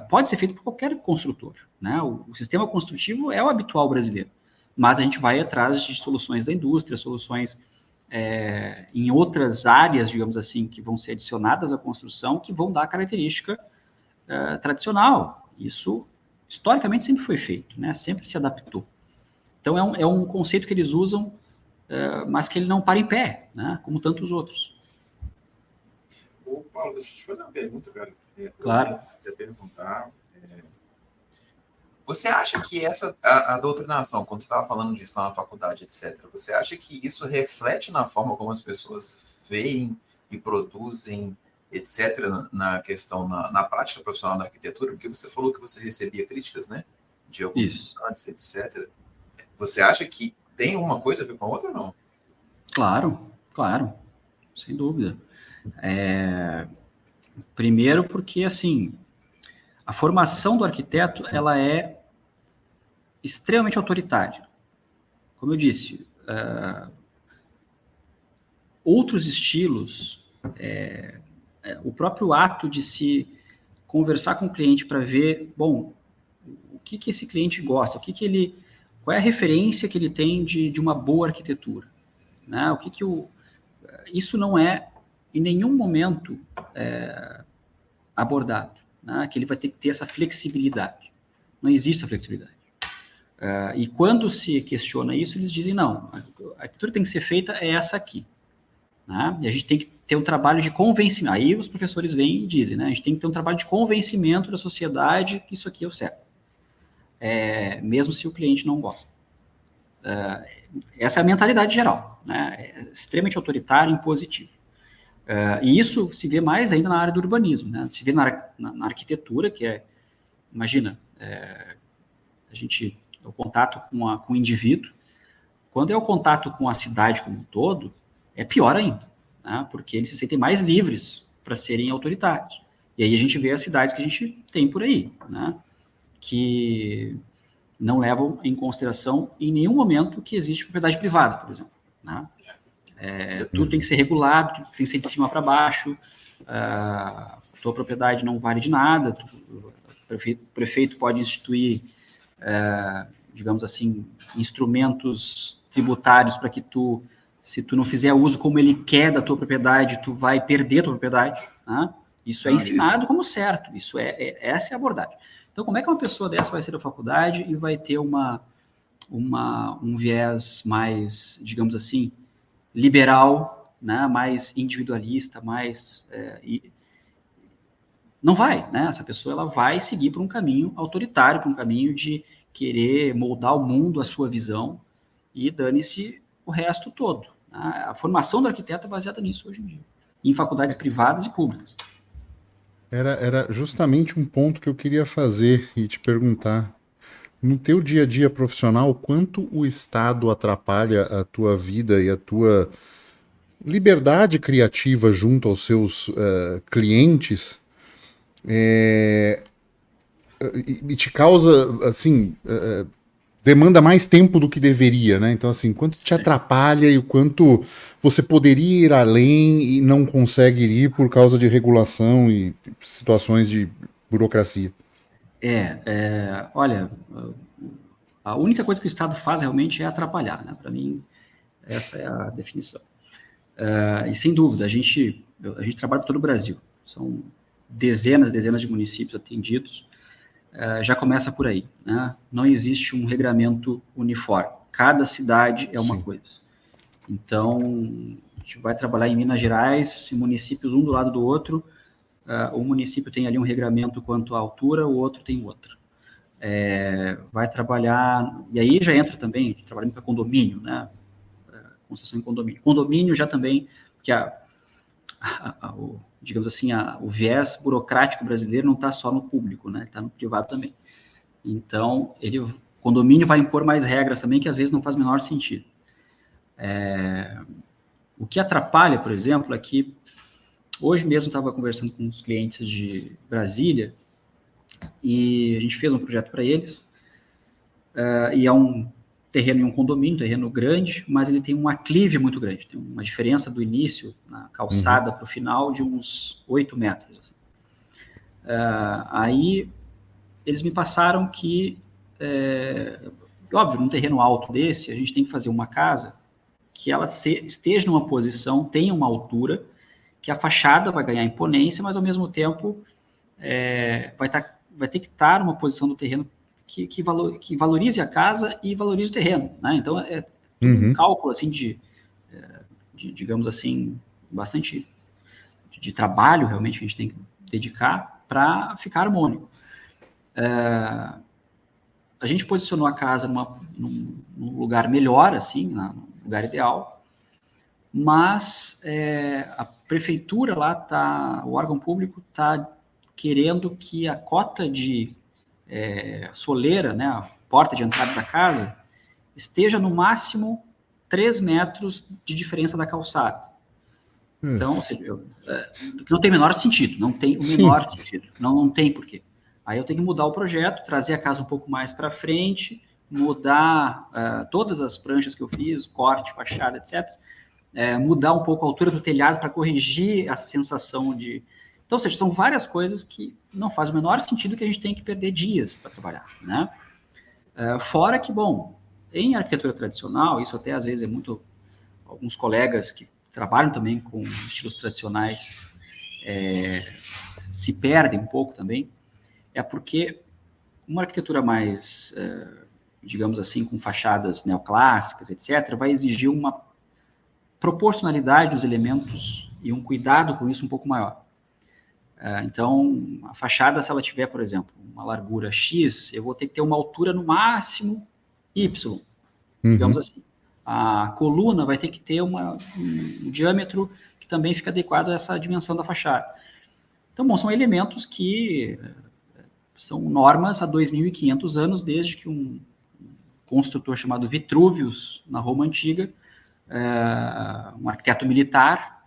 pode ser feita por qualquer construtor, né? O sistema construtivo é o habitual brasileiro, mas a gente vai atrás de soluções da indústria, soluções em outras áreas, digamos assim, que vão ser adicionadas à construção, que vão dar característica tradicional. Isso, historicamente, sempre foi feito, né? Sempre se adaptou. Então, é um conceito que eles usam, mas que ele não para em pé, né? Como tantos outros. Ô, Paulo, deixa eu te fazer uma pergunta, cara. Claro. Eu ia até perguntar. Você acha que a doutrinação, quando você estava falando disso lá na faculdade, etc., você acha que isso reflete na forma como as pessoas veem e produzem, etc., na questão, na prática profissional da arquitetura? Porque você falou que você recebia críticas, né? De alguns estudantes, etc. Você acha que tem uma coisa a ver com a outra ou não? Claro, sem dúvida. Primeiro porque, assim, a formação do arquiteto, ela é extremamente autoritária. Como eu disse, outros estilos, o próprio ato de se conversar com o cliente para ver, bom, o que esse cliente gosta, qual é a referência que ele tem de uma boa arquitetura, né? Isso não é em nenhum momento abordado, né? Que ele vai ter que ter essa flexibilidade. Não existe essa flexibilidade. E quando se questiona isso, eles dizem, não, a arquitetura tem que ser feita essa aqui. Né? E a gente tem que ter um trabalho de convencimento. Aí os professores vêm e dizem, né? A gente tem que ter um trabalho de convencimento da sociedade que isso aqui é o certo. Mesmo se o cliente não gosta. Essa é a mentalidade geral, né? É extremamente autoritário e impositivo. E isso se vê mais ainda na área do urbanismo, né? Se vê na arquitetura, que imagina, o contato com o indivíduo. Quando é o contato com a cidade como um todo, é pior ainda, né? Porque eles se sentem mais livres para serem autoritários. E aí a gente vê as cidades que a gente tem por aí, né? Que não levam em consideração em nenhum momento que existe propriedade privada, por exemplo, né? Tudo tem que ser regulado, tudo tem que ser de cima para baixo, tua propriedade não vale de nada, o prefeito pode instituir, digamos assim, instrumentos tributários para que se tu não fizer uso como ele quer da tua propriedade, tu vai perder a tua propriedade, né? Isso é ensinado como certo, essa é a abordagem. Então, como é que uma pessoa dessa vai ser da faculdade e vai ter um viés mais, digamos assim, liberal, né, mais individualista, não vai, né? Essa pessoa ela vai seguir por um caminho autoritário, por um caminho de querer moldar o mundo à sua visão e dane-se o resto todo. Né? A formação do arquiteto é baseada nisso hoje em dia, em faculdades privadas e públicas. Era justamente um ponto que eu queria fazer e te perguntar. No teu dia a dia profissional, quanto o Estado atrapalha a tua vida e a tua liberdade criativa junto aos seus clientes, e te causa, assim, demanda mais tempo do que deveria, né? Então, assim, quanto te atrapalha e o quanto você poderia ir além e não consegue ir por causa de regulação e situações de burocracia. Olha, a única coisa que o Estado faz realmente é atrapalhar, né? Para mim, essa é a definição. E sem dúvida, a gente trabalha por todo o Brasil. São dezenas de municípios atendidos. Já começa por aí, né? Não existe um regramento uniforme. Cada cidade é uma coisa. Então, a gente vai trabalhar em Minas Gerais, em municípios um do lado do outro. Um município tem ali um regramento quanto à altura, o outro tem outro. Vai trabalhar, e aí já entra também, trabalhando para condomínio, né? Construção em condomínio. Condomínio já também, que digamos assim, o viés burocrático brasileiro não está só no público, né? Está no privado também. Então, o condomínio vai impor mais regras também, que às vezes não faz o menor sentido. O que atrapalha, por exemplo, é que hoje mesmo estava conversando com uns clientes de Brasília e a gente fez um projeto para eles, e é um terreno em um condomínio, um terreno grande, mas ele tem um aclive muito grande, tem uma diferença do início, na calçada, para o final, de uns 8 metros. Assim. Aí eles me passaram que, óbvio, num terreno alto desse, a gente tem que fazer uma casa que ela esteja numa posição, tenha uma altura, que a fachada vai ganhar imponência, mas ao mesmo tempo vai ter que estar numa posição do terreno que valorize a casa e valorize o terreno, né? Então é um cálculo assim de, digamos assim, bastante de trabalho realmente que a gente tem que dedicar para ficar harmônico. A gente posicionou a casa num lugar melhor, assim, no lugar ideal, mas a prefeitura lá o órgão público está querendo que a cota de soleira, né, a porta de entrada da casa, esteja no máximo 3 metros de diferença da calçada. Então, ou seja, não tem o menor sentido, não tem o menor sentido, não tem porquê. Aí eu tenho que mudar o projeto, trazer a casa um pouco mais para frente, mudar todas as pranchas que eu fiz, corte, fachada, etc., mudar um pouco a altura do telhado para corrigir essa sensação de... Então, ou seja, são várias coisas que não faz o menor sentido, que a gente tem que perder dias para trabalhar, né? Fora que, bom, em arquitetura tradicional, isso até às vezes é muito... Alguns colegas que trabalham também com estilos tradicionais se perdem um pouco também, porque uma arquitetura mais, digamos assim, com fachadas neoclássicas, etc., vai exigir uma proporcionalidade dos elementos e um cuidado com isso um pouco maior. Então, a fachada, se ela tiver, por exemplo, uma largura X, eu vou ter que ter uma altura no máximo Y, digamos assim. A coluna vai ter que ter um diâmetro que também fica adequado a essa dimensão da fachada. Então, bom, são elementos que são normas há 2.500 anos, desde que um construtor chamado Vitruvius, na Roma Antiga, um arquiteto militar,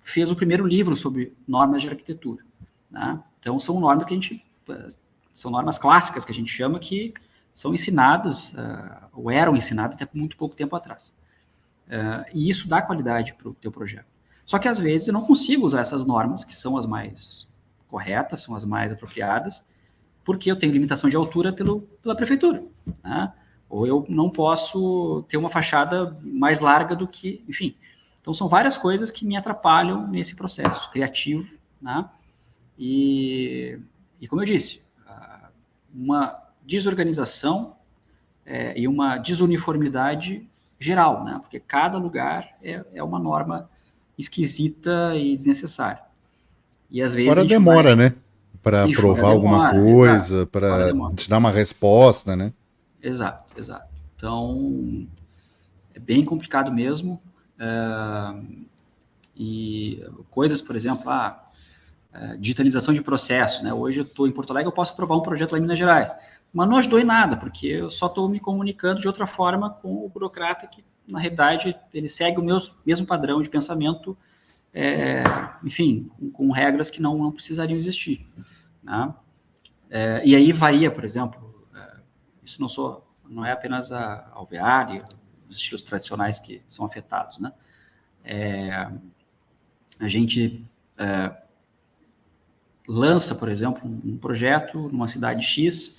fez o primeiro livro sobre normas de arquitetura, né? Então, são normas são normas clássicas que a gente chama, que são ensinadas, ou eram ensinadas até por muito pouco tempo atrás. E isso dá qualidade para o teu projeto. Só que, às vezes, eu não consigo usar essas normas, que são as mais corretas, são as mais apropriadas, porque eu tenho limitação de altura pela prefeitura, né? Ou eu não posso ter uma fachada mais larga do que... Enfim, então são várias coisas que me atrapalham nesse processo criativo, né? E como eu disse, uma desorganização e uma desuniformidade geral, né? Porque cada lugar é uma norma esquisita e desnecessária. E às vezes Fora demora, né? Para E fora provar alguma demora, coisa, exato, fora para demora. te dar uma resposta, né? Exato. Então, é bem complicado mesmo. E coisas, por exemplo, digitalização de processo, né? Hoje eu estou em Porto Alegre, eu posso aprovar um projeto lá em Minas Gerais, mas não ajudou em nada, porque eu só estou me comunicando de outra forma com o burocrata que, na realidade, ele segue o mesmo padrão de pensamento, enfim, com regras que não precisariam existir, né? E aí varia, por exemplo, isso não é apenas a alvear e os estilos tradicionais que são afetados, né? A gente lança, por exemplo, um projeto numa cidade X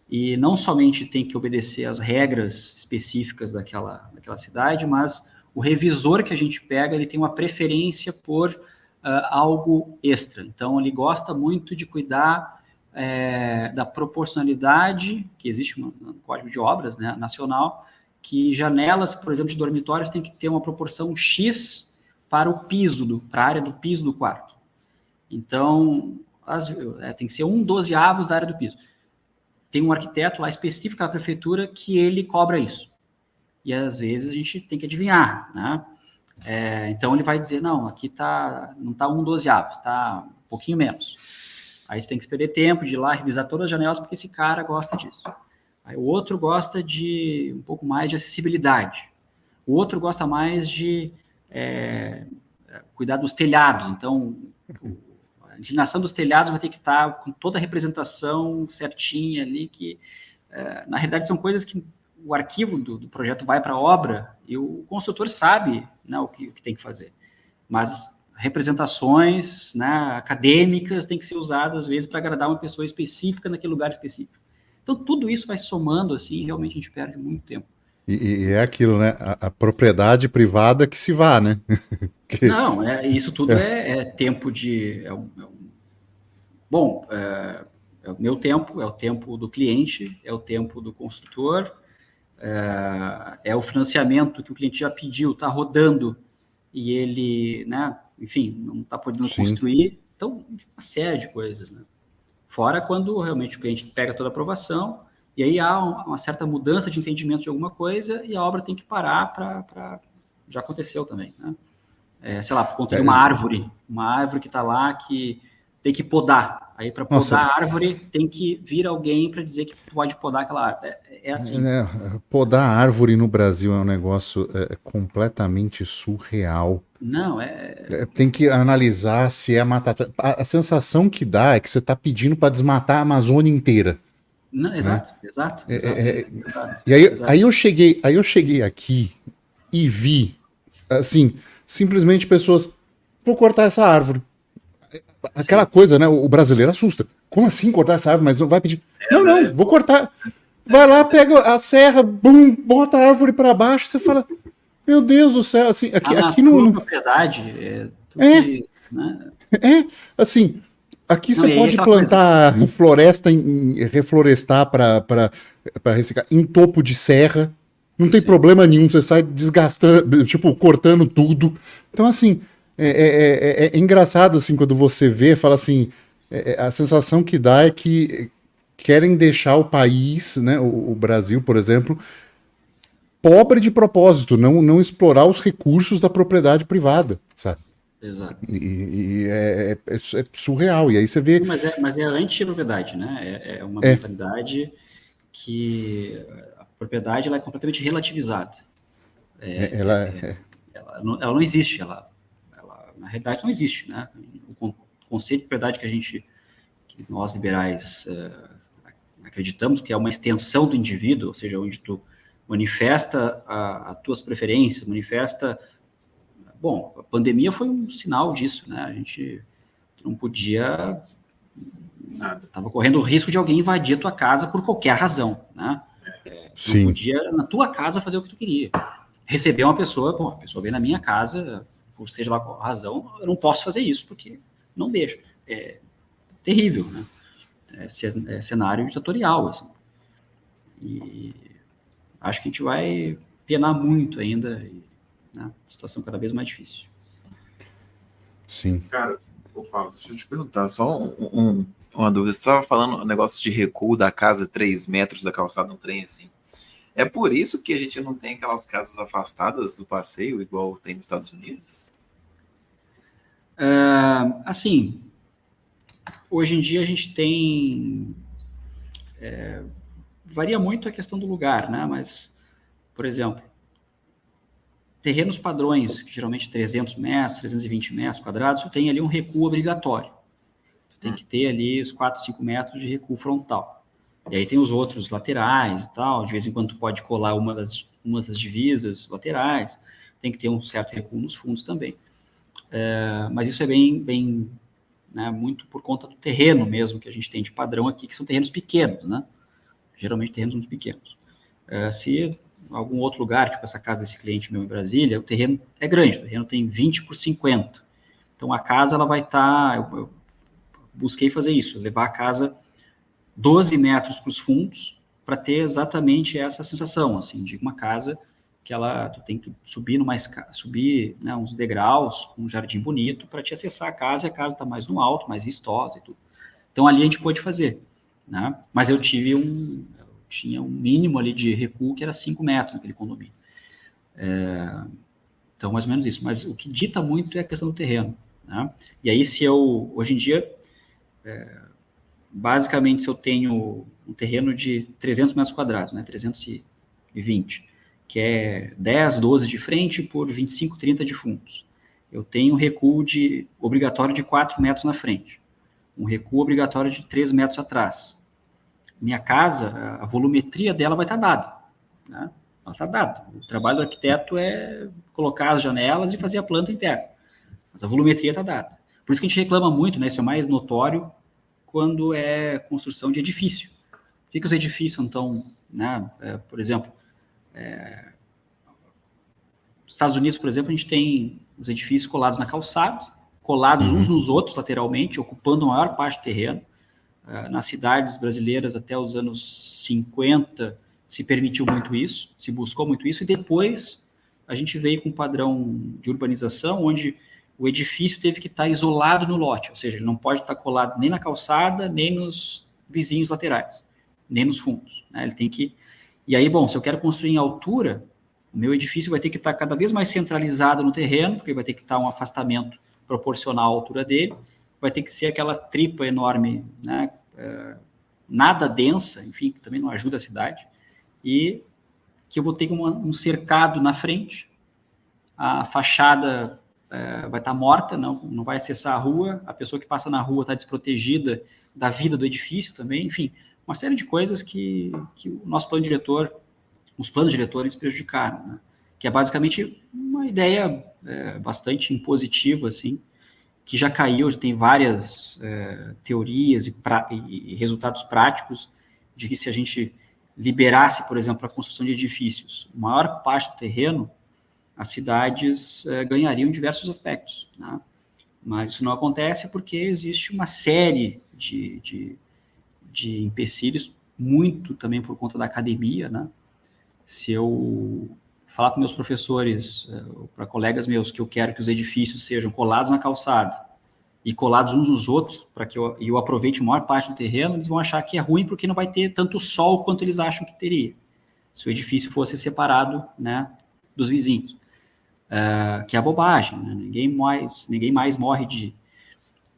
e não somente tem que obedecer às regras específicas daquela cidade, mas o revisor que a gente pega, ele tem uma preferência por algo extra. Então, ele gosta muito de cuidar da proporcionalidade, que existe no Código de Obras, né, nacional, que janelas, por exemplo, de dormitórios tem que ter uma proporção X para o piso, para a área do piso do quarto. Então, tem que ser 1/12 da área do piso. Tem um arquiteto lá específico da prefeitura que ele cobra isso. E, às vezes, a gente tem que adivinhar, né? Então, ele vai dizer, não, aqui não está 1/12, está um pouquinho menos. Aí, tu tem que perder tempo de ir lá revisar todas as janelas, porque esse cara gosta disso. Aí, o outro gosta de um pouco mais de acessibilidade. O outro gosta mais de cuidar dos telhados. Então, a inclinação dos telhados vai ter que estar com toda a representação certinha ali, que, na realidade, são coisas que o arquivo do projeto vai para a obra e o construtor sabe, né, o que tem que fazer. Mas representações, né, acadêmicas têm que ser usadas, às vezes, para agradar uma pessoa específica naquele lugar específico. Então, tudo isso vai somando, assim, e realmente a gente perde muito tempo. E é aquilo, né? A propriedade privada que se vá, né? Não, isso tudo é tempo de... Bom, é o meu tempo, é o tempo do cliente, é o tempo do construtor, é o financiamento que o cliente já pediu, está rodando e ele, né, enfim, não está podendo construir. Então, uma série de coisas, né? Fora quando realmente o cliente pega toda a aprovação e aí há uma certa mudança de entendimento de alguma coisa e a obra tem que parar para... Já aconteceu também, né? Sei lá, por conta de uma árvore que está lá que tem que podar. Aí, para podar a árvore, tem que vir alguém para dizer que pode podar aquela árvore. É assim. Podar a árvore no Brasil é um negócio completamente surreal. Não, tem que analisar se é matar. A sensação que dá é que você está pedindo para desmatar a Amazônia inteira. Não, exato, né? exato. E aí eu cheguei aqui e vi, assim, simplesmente pessoas, vou cortar essa árvore. Aquela coisa, né? O brasileiro assusta. Como assim cortar essa árvore? Mas não vai pedir. Não, vou cortar. Vai lá, pega a serra, bum, bota a árvore para baixo, você fala, meu Deus do céu, assim, aqui no propriedade, né? Assim, aqui você pode plantar floresta, reflorestar para reciclar em topo de serra, não tem problema nenhum, você sai desgastando, tipo, cortando tudo. Então, assim, é engraçado, assim, quando você vê, fala assim, a sensação que dá é que querem deixar o país, né, o Brasil, por exemplo, pobre de propósito, não explorar os recursos da propriedade privada, sabe? Exato. E é surreal. E aí você vê... Mas é anti-propriedade, né? É uma mentalidade que a propriedade ela é completamente relativizada. Ela não existe. Ela, na realidade, não existe, né? O conceito de propriedade que nós liberais acreditamos que é uma extensão do indivíduo, ou seja, onde tu manifesta as tuas preferências, manifesta... Bom, a pandemia foi um sinal disso, né? A gente não podia... Estava correndo o risco de alguém invadir a tua casa por qualquer razão, né? Não podia, na tua casa, fazer o que tu queria. Receber uma pessoa, a pessoa vem na minha casa, por seja lá qual razão, eu não posso fazer isso, porque não deixa. É terrível, né? É cenário ditatorial, assim. E acho que a gente vai penar muito ainda, né? Situação cada vez mais difícil. Sim. Cara, Paulo, deixa eu te perguntar, só uma dúvida. Você estava falando um negócio de recuo da casa, 3 metros da calçada, um trem assim. É por isso que a gente não tem aquelas casas afastadas do passeio, igual tem nos Estados Unidos? Assim, hoje em dia a gente tem... varia muito a questão do lugar, né? Mas, por exemplo, terrenos padrões, que geralmente 300 metros, 320 metros quadrados, você tem ali um recuo obrigatório. Tem que ter ali os 4, 5 metros de recuo frontal. E aí tem os outros laterais e tal, de vez em quando tu pode colar uma das divisas laterais, tem que ter um certo recuo nos fundos também. Mas isso é bem né, muito por conta do terreno mesmo que a gente tem de padrão aqui, que são terrenos pequenos, né? Geralmente terrenos muito pequenos. Se algum outro lugar, tipo essa casa desse cliente meu em Brasília, o terreno é grande, o terreno tem 20 por 50. Então a casa ela vai estar... eu busquei fazer isso, levar a casa 12 metros para os fundos, para ter exatamente essa sensação, assim, de uma casa que tu tem que subir né, uns degraus, um jardim bonito, para te acessar a casa, e a casa está mais no alto, mais vistosa e tudo. Então, ali a gente pôde fazer, né? Mas eu tinha um mínimo ali de recuo, que era 5 metros naquele condomínio. Então, mais ou menos isso. Mas o que dita muito é a questão do terreno, né? E aí, hoje em dia, basicamente, se eu tenho um terreno de 300 metros quadrados, né, 320, que é 10, 12 de frente por 25, 30 de fundos, eu tenho um recuo obrigatório de 4 metros na frente, um recuo obrigatório de 3 metros atrás. Minha casa, a volumetria dela vai estar dada, né? Ela está dada. O trabalho do arquiteto é colocar as janelas e fazer a planta interna, mas a volumetria está dada. Por isso que a gente reclama muito, né? Isso é mais notório quando é construção de edifício. Por que os edifícios não estão, né? Por exemplo, nos Estados Unidos, por exemplo, a gente tem os edifícios colados na calçada, colados uns nos outros lateralmente, ocupando a maior parte do terreno. Nas cidades brasileiras, até os anos 50, se permitiu muito isso, se buscou muito isso, e depois a gente veio com um padrão de urbanização, onde o edifício teve que estar isolado no lote, ou seja, ele não pode estar colado nem na calçada, nem nos vizinhos laterais, nem nos fundos, né? Ele tem que... E aí, bom, se eu quero construir em altura, o meu edifício vai ter que estar cada vez mais centralizado no terreno, porque vai ter que estar um afastamento proporcional à altura dele, vai ter que ser aquela tripa enorme, né? Nada densa, enfim, que também não ajuda a cidade, e que eu vou ter um cercado na frente, a fachada vai estar morta, não vai acessar a rua, a pessoa que passa na rua está desprotegida da vida do edifício também, enfim, uma série de coisas que o nosso plano diretor, os planos diretores prejudicaram, né? Que é basicamente uma ideia bastante impositiva, assim, que já caiu, já tem várias teorias e resultados práticos de que se a gente liberasse, por exemplo, a construção de edifícios, a maior parte do terreno, as cidades ganhariam em diversos aspectos, né? Mas isso não acontece porque existe uma série de empecilhos, muito também por conta da academia, né? Se eu falar para meus professores, para colegas meus, que eu quero que os edifícios sejam colados na calçada e colados uns nos outros, para que eu aproveite a maior parte do terreno, eles vão achar que é ruim porque não vai ter tanto sol quanto eles acham que teria, se o edifício fosse separado, né, dos vizinhos. Que é bobagem, né? Ninguém mais morre de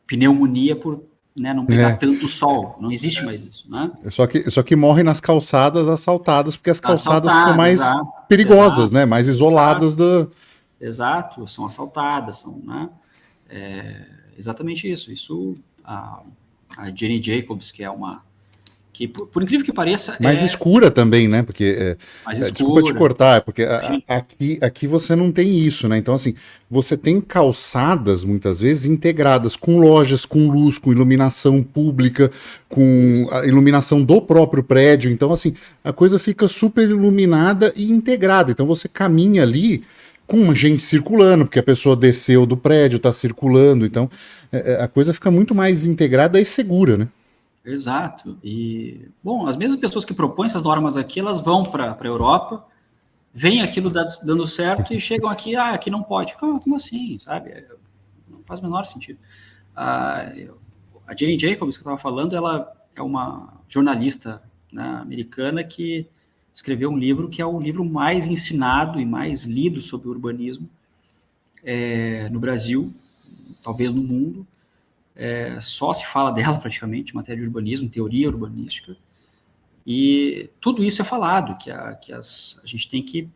pneumonia por, né, não pegar tanto sol. Não existe mais isso, né? Só que morre nas calçadas assaltadas, porque as calçadas ficam mais exato, perigosas, né? Mais isoladas do... Exato, são assaltadas, né? Exatamente isso. Isso, a Jenny Jacobs, que é uma... que, por incrível que pareça... Mais escura também, né? Porque, desculpa te cortar, porque aqui você não tem isso, né? Então, assim, você tem calçadas, muitas vezes, integradas com lojas, com luz, com iluminação pública, com a iluminação do próprio prédio. Então, assim, a coisa fica super iluminada e integrada. Então, você caminha ali com gente circulando, porque a pessoa desceu do prédio, está circulando. Então, a coisa fica muito mais integrada e segura, né? Exato. E, bom, as mesmas pessoas que propõem essas normas aqui, elas vão para a Europa, veem aquilo dando certo e chegam aqui, aqui não pode. Como assim, sabe? Não faz o menor sentido. A Jane Jacobs, que eu estava falando, ela é uma jornalista, né, americana que escreveu um livro que é o livro mais ensinado e mais lido sobre urbanismo no Brasil, talvez no mundo, só se fala dela praticamente, matéria de urbanismo, teoria urbanística, e tudo isso é falado, que a gente tem que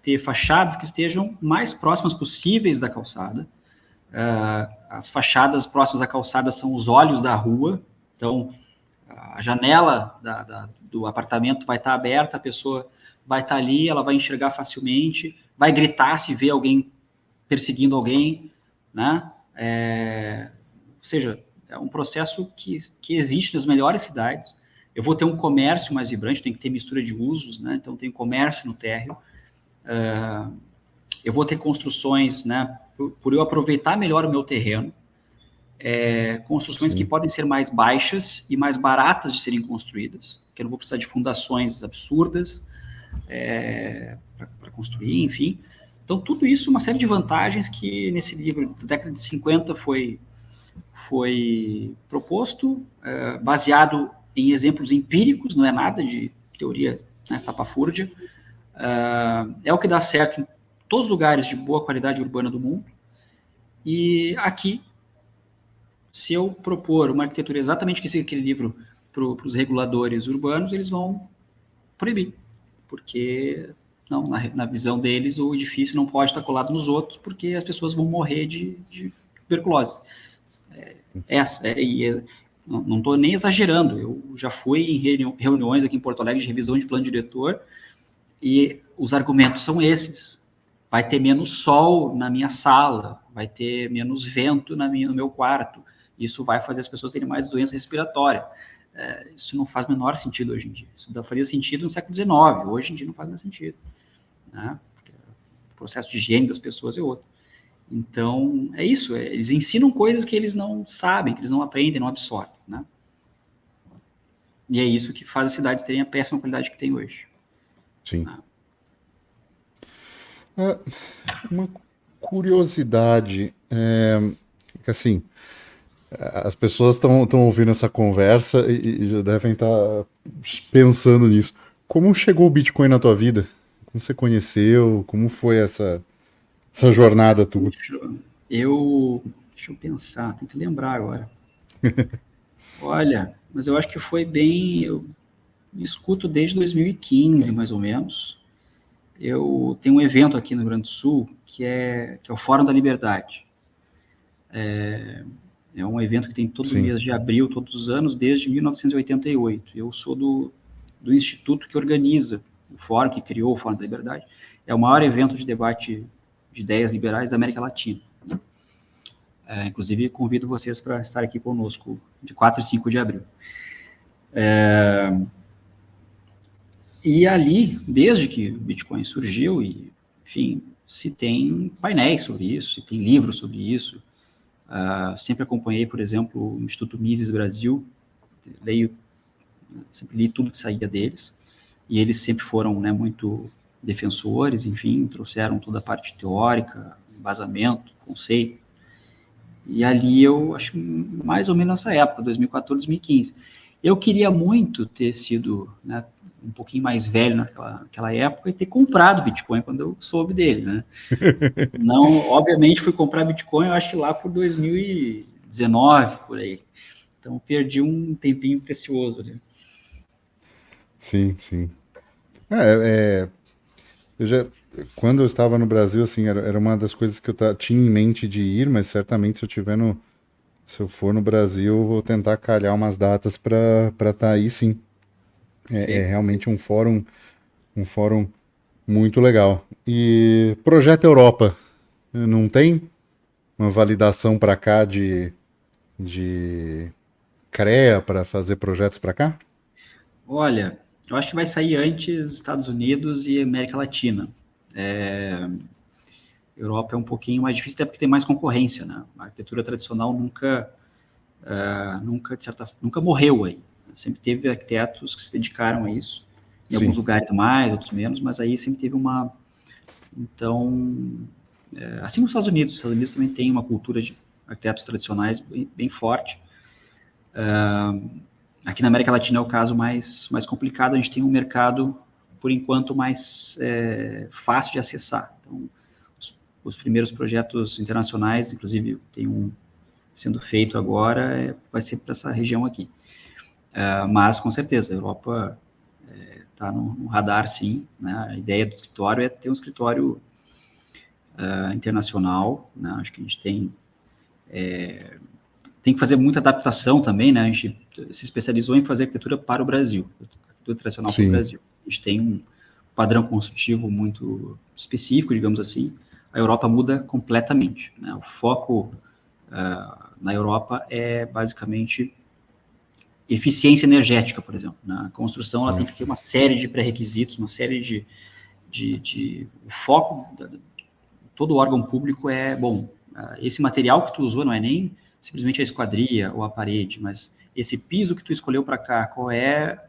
ter fachadas que estejam mais próximas possíveis da calçada. As fachadas próximas à calçada são os olhos da rua, então a janela do apartamento vai estar aberta, a pessoa vai estar ali, ela vai enxergar facilmente, vai gritar se vê alguém perseguindo alguém, né? Ou seja, é um processo que existe nas melhores cidades. Eu vou ter um comércio mais vibrante, tem que ter mistura de usos, né? Então tem comércio no térreo. Eu vou ter construções, né? Por eu aproveitar melhor o meu terreno, construções que podem ser mais baixas e mais baratas de serem construídas, que eu não vou precisar de fundações absurdas para construir, enfim. Então, tudo isso, uma série de vantagens que nesse livro da década de 50 foi proposto, baseado em exemplos empíricos, não é nada de teoria, né, estapafúrdia. É o que dá certo em todos os lugares de boa qualidade urbana do mundo. E aqui, se eu propor uma arquitetura exatamente que siga aquele livro para os reguladores urbanos, eles vão proibir, porque não, na visão deles o edifício não pode estar colado nos outros, porque as pessoas vão morrer de tuberculose. Não estou nem exagerando, eu já fui em reuniões aqui em Porto Alegre de revisão de plano diretor, e os argumentos são esses. Vai ter menos sol na minha sala, vai ter menos vento no meu quarto, isso vai fazer as pessoas terem mais doença respiratória. Isso não faz o menor sentido hoje em dia. Isso faria sentido no século XIX, hoje em dia não faz mais sentido. Né? O processo de higiene das pessoas é outro. Então, é isso. Eles ensinam coisas que eles não sabem, que eles não aprendem, não absorvem. Né? E é isso que faz as cidades terem a péssima qualidade que tem hoje. Sim. Uma curiosidade, que assim, as pessoas estão ouvindo essa conversa e já devem estar pensando nisso. Como chegou o Bitcoin na tua vida? Como você conheceu? Como foi essa jornada tua? Deixa eu pensar, tem que lembrar agora. Olha, mas eu acho que foi bem... Eu escuto desde 2015, mais ou menos. Eu tenho um evento aqui no Rio Grande do Sul, que é o Fórum da Liberdade. É um evento que tem todo mês de abril, todos os anos, desde 1988. Eu sou do instituto que organiza o fórum, que criou o Fórum da Liberdade. É o maior evento de debate de ideias liberais da América Latina. Né? Inclusive, convido vocês para estar aqui conosco de 4 e 5 de abril. E ali, desde que o Bitcoin surgiu, e, enfim, se tem painéis sobre isso, se tem livros sobre isso. Sempre acompanhei, por exemplo, o Instituto Mises Brasil, sempre li tudo que saía deles, e eles sempre foram, né, muito defensores, enfim, trouxeram toda a parte teórica, embasamento, conceito. E ali eu acho mais ou menos nessa época, 2014, 2015. Eu queria muito ter sido, né, um pouquinho mais velho naquela época e ter comprado Bitcoin quando eu soube dele, né? Não, obviamente fui comprar Bitcoin, eu acho que lá por 2019, por aí. Então perdi um tempinho precioso, né? Sim, sim. Quando eu estava no Brasil, assim, era uma das coisas que eu tinha em mente de ir, mas certamente se eu for no Brasil, eu vou tentar calhar umas datas para estar aí, sim. É realmente um fórum muito legal. E Projeto Europa, não tem uma validação para cá de CREA para fazer projetos para cá? Olha, eu acho que vai sair antes Estados Unidos e América Latina. Europa é um pouquinho mais difícil, até porque tem mais concorrência, né? A arquitetura tradicional nunca morreu aí. Sempre teve arquitetos que se dedicaram a isso. Em alguns lugares mais, outros menos, mas aí sempre teve uma... Então, assim nos Estados Unidos. Os Estados Unidos também tem uma cultura de arquitetos tradicionais bem forte. Aqui na América Latina é o caso mais complicado. A gente tem um mercado, por enquanto, mais fácil de acessar. Então, os primeiros projetos internacionais, inclusive tem um sendo feito agora vai ser para essa região aqui. Mas, com certeza, a Europa está no radar, sim, né? A ideia do escritório é ter um escritório internacional, né? Acho que a gente tem que fazer muita adaptação também, né? A gente se especializou em fazer arquitetura para o Brasil, arquitetura tradicional para o Brasil. A gente tem um padrão construtivo muito específico, digamos assim. A Europa muda completamente, né? O foco na Europa é basicamente eficiência energética, por exemplo. Na construção, ela tem que ter uma série de pré-requisitos, uma série o foco de todo órgão público é, bom, esse material que tu usou não é nem simplesmente a esquadria ou a parede, mas esse piso que tu escolheu para cá, como é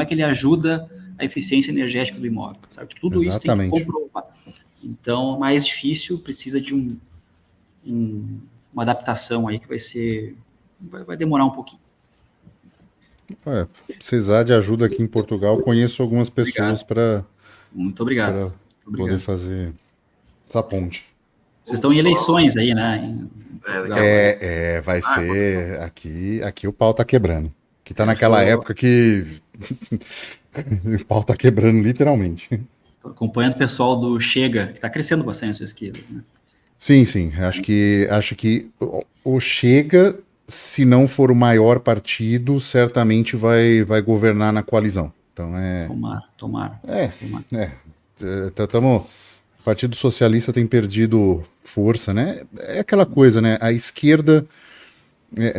que ele ajuda a eficiência energética do imóvel, sabe? Tudo isso tem que comprovar. Então, mais difícil, precisa de uma adaptação aí que vai demorar um pouquinho. Precisar de ajuda aqui em Portugal, conheço algumas pessoas para poder fazer essa ponte. Vocês estão em eleições aí, né? Vai ser. Aqui o pau tá quebrando. Que tá naquela época que o pau tá quebrando, literalmente. Tô acompanhando o pessoal do Chega, que está crescendo bastante as pesquisas, né? Sim. Acho que o Chega, se não for o maior partido, certamente vai governar na coalizão. Então Tomara. O Partido Socialista tem perdido força, né? É aquela coisa, né? A esquerda,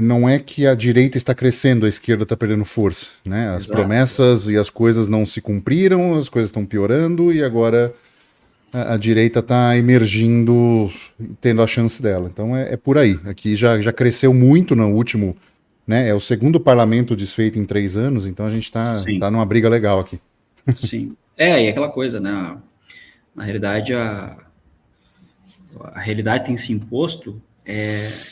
não é que a direita está crescendo, a esquerda está perdendo força, né? As promessas e as coisas não se cumpriram, as coisas estão piorando e agora a direita está emergindo, tendo a chance dela. Então é por aí. Aqui já cresceu muito no último, né? É o segundo parlamento desfeito em 3 anos, então a gente tá numa briga legal aqui. Sim. E aquela coisa, né? Na realidade, a realidade tem se imposto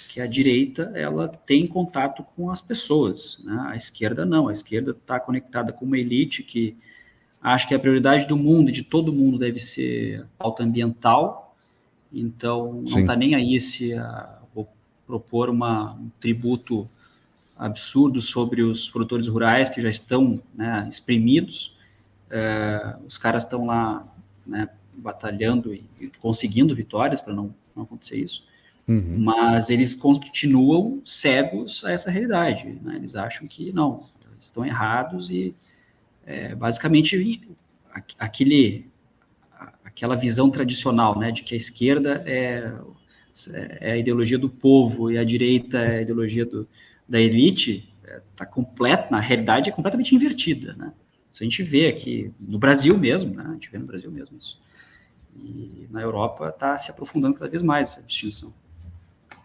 que a direita ela tem contato com as pessoas, né? A esquerda não. A esquerda está conectada com uma elite que acha que a prioridade do mundo e de todo mundo deve ser a pauta ambiental. Então, não está nem aí se vou propor um tributo absurdo sobre os produtores rurais que já estão, né, exprimidos. Os caras estão lá, né, batalhando e conseguindo vitórias para não acontecer isso, mas eles continuam cegos a essa realidade, né? Eles acham que não, estão errados e basicamente aquela visão tradicional, né, de que a esquerda é a ideologia do povo e a direita é a ideologia da elite, na realidade é completamente invertida, né? Isso a gente vê aqui no Brasil mesmo, né? A gente vê no Brasil mesmo isso. E na Europa está se aprofundando cada vez mais essa distinção.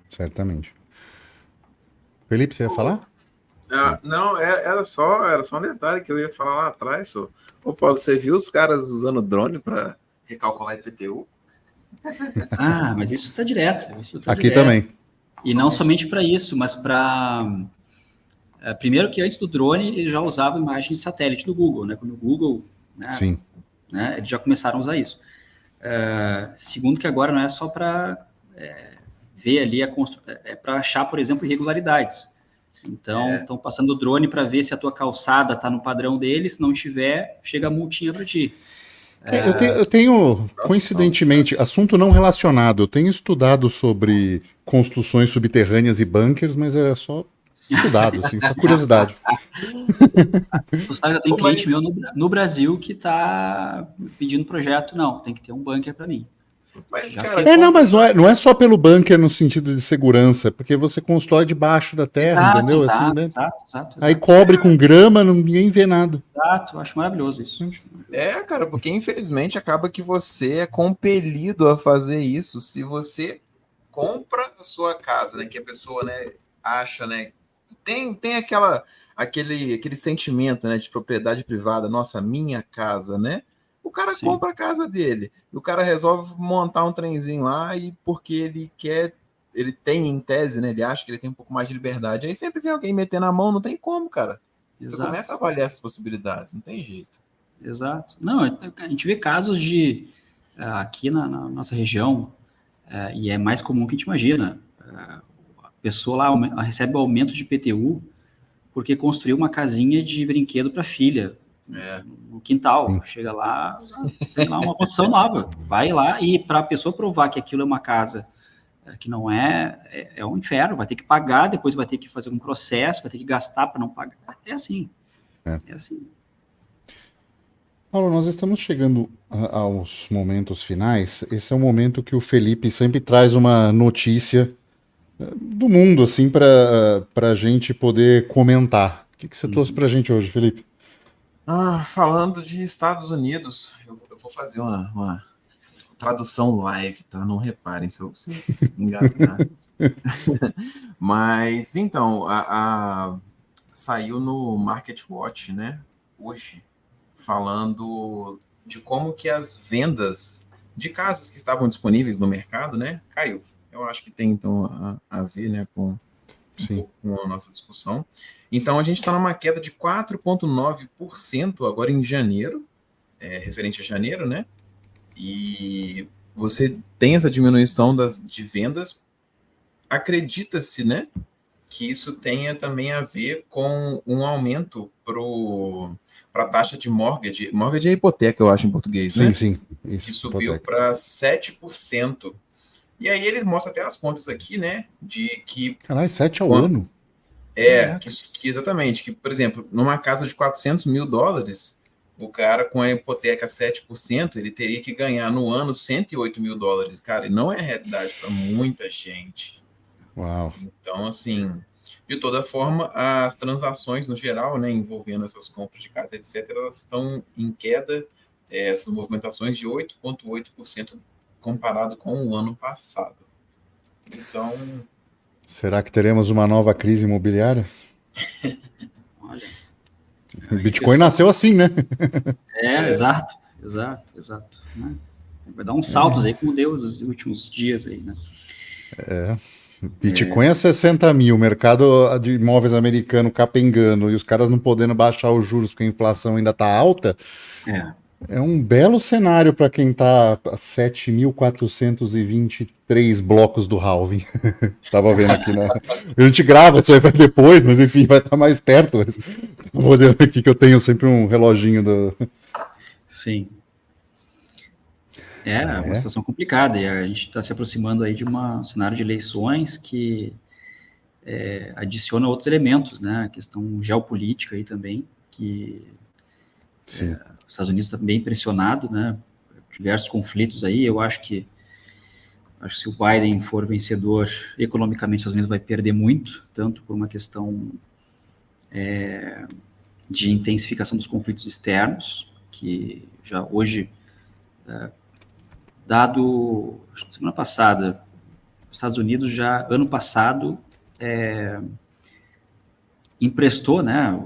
Certamente. Felipe, você ia falar? Não, era só um detalhe que eu ia falar lá atrás. Ô Paulo, você viu os caras usando drone para recalcular IPTU? Mas isso está direto. Aqui também. E não somente para isso, mas para... primeiro que antes do drone, ele já usava imagens de satélite do Google, né? Quando o Google... Sim. Né, eles já começaram a usar isso. Segundo que agora não é só para ver ali para achar, por exemplo, irregularidades. Então, estão passando o drone para ver se a tua calçada está no padrão dele, se não estiver, chega a multinha para ti. Eu tenho, coincidentemente, assunto não relacionado, eu tenho estudado sobre construções subterrâneas e bunkers, mas é só estudado, assim, só curiosidade. Você sabe, já tem cliente meu no Brasil que está pedindo projeto, não, tem que ter um bunker para mim. Mas, cara, mas não é só pelo bunker no sentido de segurança, porque você constrói debaixo da terra, entendeu? Assim, né? Exato. Aí cobre com grama, ninguém vê nada. Exato, acho maravilhoso isso. Cara, porque infelizmente acaba que você é compelido a fazer isso se você compra a sua casa, né? Que a pessoa, né, acha, né? Tem aquele sentimento, né, de propriedade privada, nossa, minha casa, né? O cara compra a casa dele, o cara resolve montar um trenzinho lá e porque ele tem em tese, né? Ele acha que ele tem um pouco mais de liberdade. Aí sempre vem alguém metendo a mão, não tem como, cara. Exato. Você começa a avaliar essas possibilidades, não tem jeito. Exato. Não, a gente vê casos aqui na nossa região, e é mais comum que a gente imagina. pessoa lá recebe o aumento de IPTU porque construiu uma casinha de brinquedo para a filha no quintal. Chega lá, tem lá uma construção nova. Vai lá e para a pessoa provar que aquilo é uma casa que não é um inferno, vai ter que pagar, depois vai ter que fazer um processo, vai ter que gastar para não pagar. É assim. É assim. Paulo, nós estamos chegando aos momentos finais. Esse é o momento que o Felipe sempre traz uma notícia do mundo, assim, para a gente poder comentar. O que você trouxe para a gente hoje, Felipe? Falando de Estados Unidos, eu vou fazer uma tradução live, tá? Não reparem se eu engasgar. Mas, então, saiu no Market Watch, né? Hoje, falando de como que as vendas de casas que estavam disponíveis no mercado, né? Caiu. Eu acho que tem, então, a ver, né, com a nossa discussão. Então, a gente está numa queda de 4,9% agora em janeiro, referente a janeiro, né? E você tem essa diminuição de vendas. Acredita-se, né, que isso tenha também a ver com um aumento para a taxa de mortgage. Mortgage é hipoteca, eu acho, em português, sim, né? Sim, isso. Que subiu para 7%. E aí ele mostra até as contas aqui, né? De que. Caralho, 7 ao ano? Que exatamente. Que, por exemplo, numa casa de $400 mil, o cara com a hipoteca 7%, ele teria que ganhar no ano $108 mil. Cara, e não é realidade para muita gente. Uau. Então, assim, de toda forma, as transações no geral, né, envolvendo essas compras de casa, etc., elas estão em queda, essas movimentações de 8,8% comparado com o ano passado. Então... Será que teremos uma nova crise imobiliária? Olha, o Bitcoin nasceu assim, né? Exato. Né? Vai dar uns saltos aí, como deu os últimos dias aí, né? Bitcoin é 60 mil, mercado de imóveis americano capengando e os caras não podendo baixar os juros porque a inflação ainda tá alta. É um belo cenário para quem tá a 7.423 blocos do halving. Tava vendo aqui, né? A gente grava isso aí para depois, mas enfim, vai estar mais perto. Mas... Vou olhando aqui que eu tenho sempre um reloginho do... Sim. Uma situação complicada, e a gente está se aproximando aí de um cenário de eleições que adiciona outros elementos, né? A questão geopolítica aí também, que os Estados Unidos está bem pressionado, né? Diversos conflitos aí. Eu acho que se o Biden for vencedor, economicamente, os Estados Unidos vai perder muito, tanto por uma questão de intensificação dos conflitos externos, que já hoje, dado semana passada, os Estados Unidos já, ano passado, emprestou, né,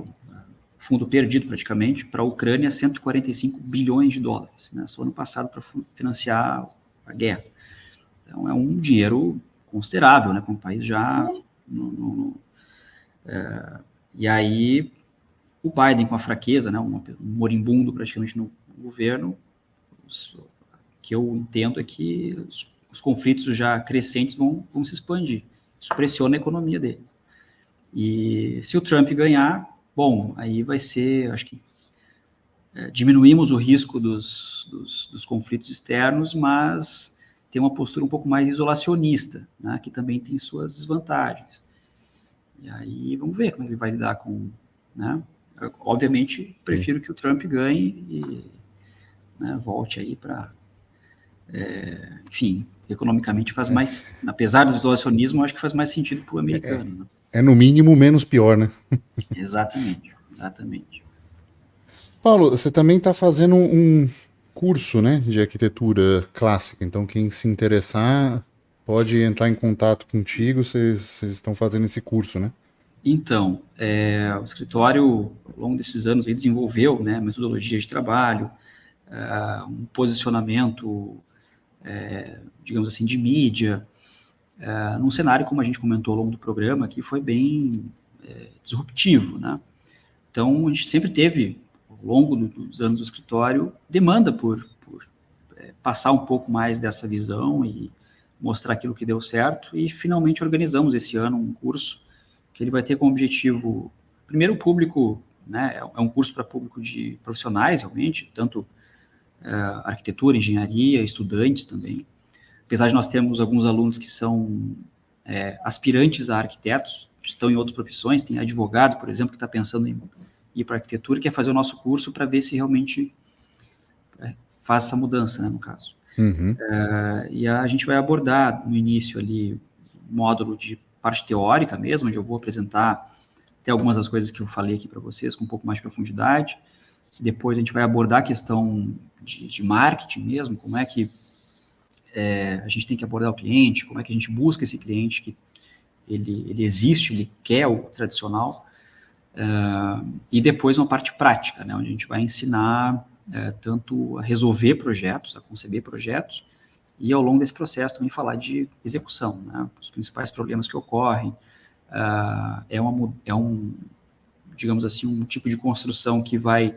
fundo perdido praticamente, para a Ucrânia 145 bilhões de dólares, né, só ano passado para financiar a guerra. Então, é um dinheiro considerável, né, para um país já... e aí, o Biden, com a fraqueza, né, um moribundo praticamente no governo, que eu entendo é que os conflitos já crescentes vão se expandir. Isso pressiona a economia deles. E se o Trump ganhar, bom, aí vai ser, acho que diminuímos o risco dos conflitos externos, mas tem uma postura um pouco mais isolacionista, né, que também tem suas desvantagens. E aí vamos ver como ele vai lidar com... Né? Obviamente, prefiro que o Trump ganhe e, né, volte aí para... enfim, economicamente faz mais... Apesar do isolacionismo, acho que faz mais sentido para o americano. Né? É no mínimo menos pior, né? Exatamente. Paulo, você também está fazendo um curso, né, de arquitetura clássica, então quem se interessar pode entrar em contato contigo, vocês estão fazendo esse curso, né? Então, o escritório, ao longo desses anos, aí, desenvolveu, né, metodologia de trabalho, um posicionamento, digamos assim, de mídia, num cenário, como a gente comentou ao longo do programa, que foi bem disruptivo, né? Então, a gente sempre teve, ao longo dos anos do escritório, demanda por passar um pouco mais dessa visão e mostrar aquilo que deu certo, e finalmente organizamos esse ano um curso que ele vai ter como objetivo, primeiro, público, né, é um curso para público de profissionais, realmente, tanto arquitetura, engenharia, estudantes também. Apesar de nós termos alguns alunos que são aspirantes a arquitetos, estão em outras profissões, tem advogado, por exemplo, que está pensando em ir para arquitetura, que quer fazer o nosso curso para ver se realmente faz essa mudança, né, no caso. Uhum. E a gente vai abordar no início ali módulo de parte teórica mesmo, onde eu vou apresentar até algumas das coisas que eu falei aqui para vocês com um pouco mais de profundidade. Depois a gente vai abordar a questão de marketing mesmo, como é que a gente tem que abordar o cliente, como é que a gente busca esse cliente que ele existe, ele quer o tradicional. E depois uma parte prática, né, onde a gente vai ensinar tanto a resolver projetos, a conceber projetos, e ao longo desse processo também falar de execução, né, os principais problemas que ocorrem. Digamos assim, um tipo de construção que vai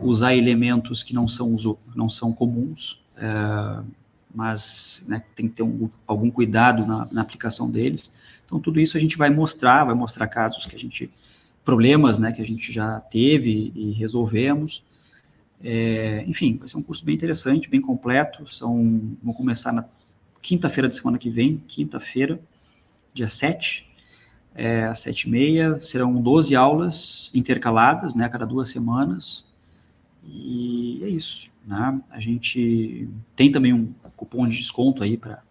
usar elementos que não são comuns, mas, né, tem que ter algum cuidado na aplicação deles. Então, tudo isso a gente vai mostrar casos problemas, né, que a gente já teve e resolvemos. Enfim, vai ser um curso bem interessante, bem completo. Vou começar na quinta-feira da semana que vem, quinta-feira, dia 7, às 7h30. Serão 12 aulas intercaladas, né, a cada 2 semanas. E é isso, né? A gente tem também um cupom de desconto aí para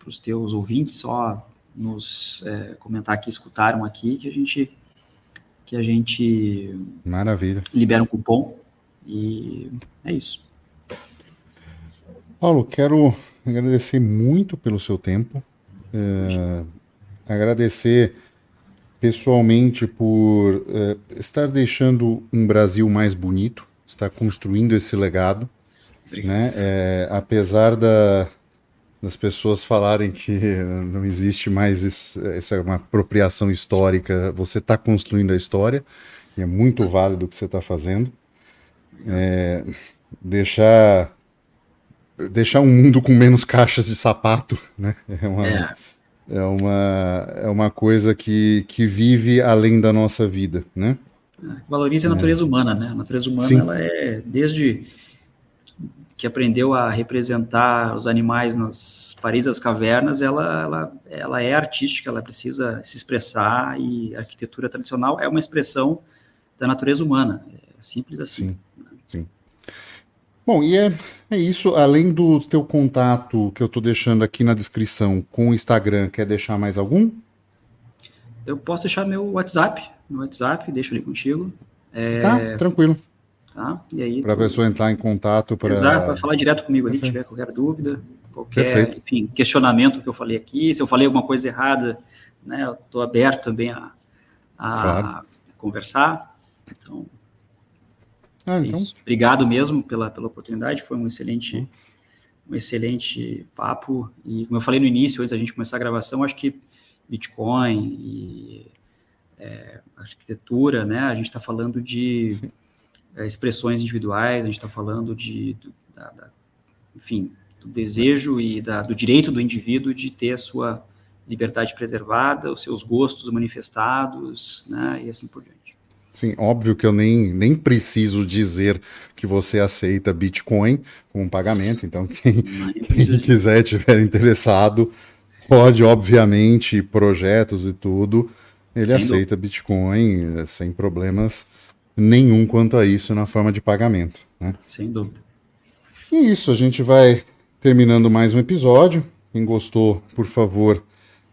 os teus ouvintes, só nos comentar que escutaram aqui, que a gente Maravilha. libera um cupom, e é isso. Paulo, quero agradecer muito pelo seu tempo, agradecer pessoalmente por estar deixando um Brasil mais bonito, estar construindo esse legado, né? Apesar das pessoas falarem que não existe mais isso é uma apropriação histórica, você está construindo a história, e é muito válido o que você está fazendo. Deixar um mundo com menos caixas de sapato, né? É uma coisa que vive além da nossa vida, né? Valorize a natureza humana, né? A natureza humana, sim, ela desde que aprendeu a representar os animais nas paredes das cavernas, ela é artística, ela precisa se expressar, e a arquitetura tradicional é uma expressão da natureza humana. É simples assim. Sim, sim. Bom, e é isso. Além do teu contato que eu estou deixando aqui na descrição com o Instagram, quer deixar mais algum? Eu posso deixar meu WhatsApp, deixo ali contigo. Tá, tranquilo. Tá? E aí, para a pessoa entrar em contato. Exato, para falar direto comigo ali, se tiver qualquer dúvida, qualquer questionamento que eu falei aqui, se eu falei alguma coisa errada, né, eu estou aberto também a conversar. Então, isso. Obrigado mesmo pela oportunidade, foi um excelente papo, e como eu falei no início, antes da gente começar a gravação, acho que Bitcoin e arquitetura, né, a gente está falando de expressões individuais, a gente está falando enfim, do desejo e do direito do indivíduo de ter a sua liberdade preservada, os seus gostos manifestados, né, e assim por diante. Sim, óbvio que eu nem preciso dizer que você aceita Bitcoin como pagamento, então quem quiser, tiver interessado, pode, obviamente, projetos e tudo, ele aceita Bitcoin sem problemas nenhum quanto a isso na forma de pagamento, né? Sem dúvida. E isso, a gente vai terminando mais um episódio. Quem gostou, por favor,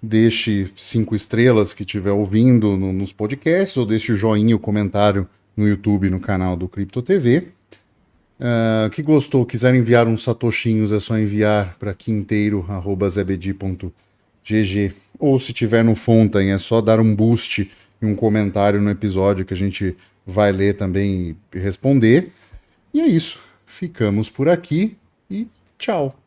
deixe 5 estrelas que estiver ouvindo nos podcasts, ou deixe o joinha, o comentário no YouTube, no canal do Cripto TV. Que gostou, quiser enviar uns satoshinhos, é só enviar para quinteiro@zebedi.gg, ou se tiver no Fontaine, é só dar um boost e um comentário no episódio que a gente vai ler também e responder. E é isso. Ficamos por aqui e tchau.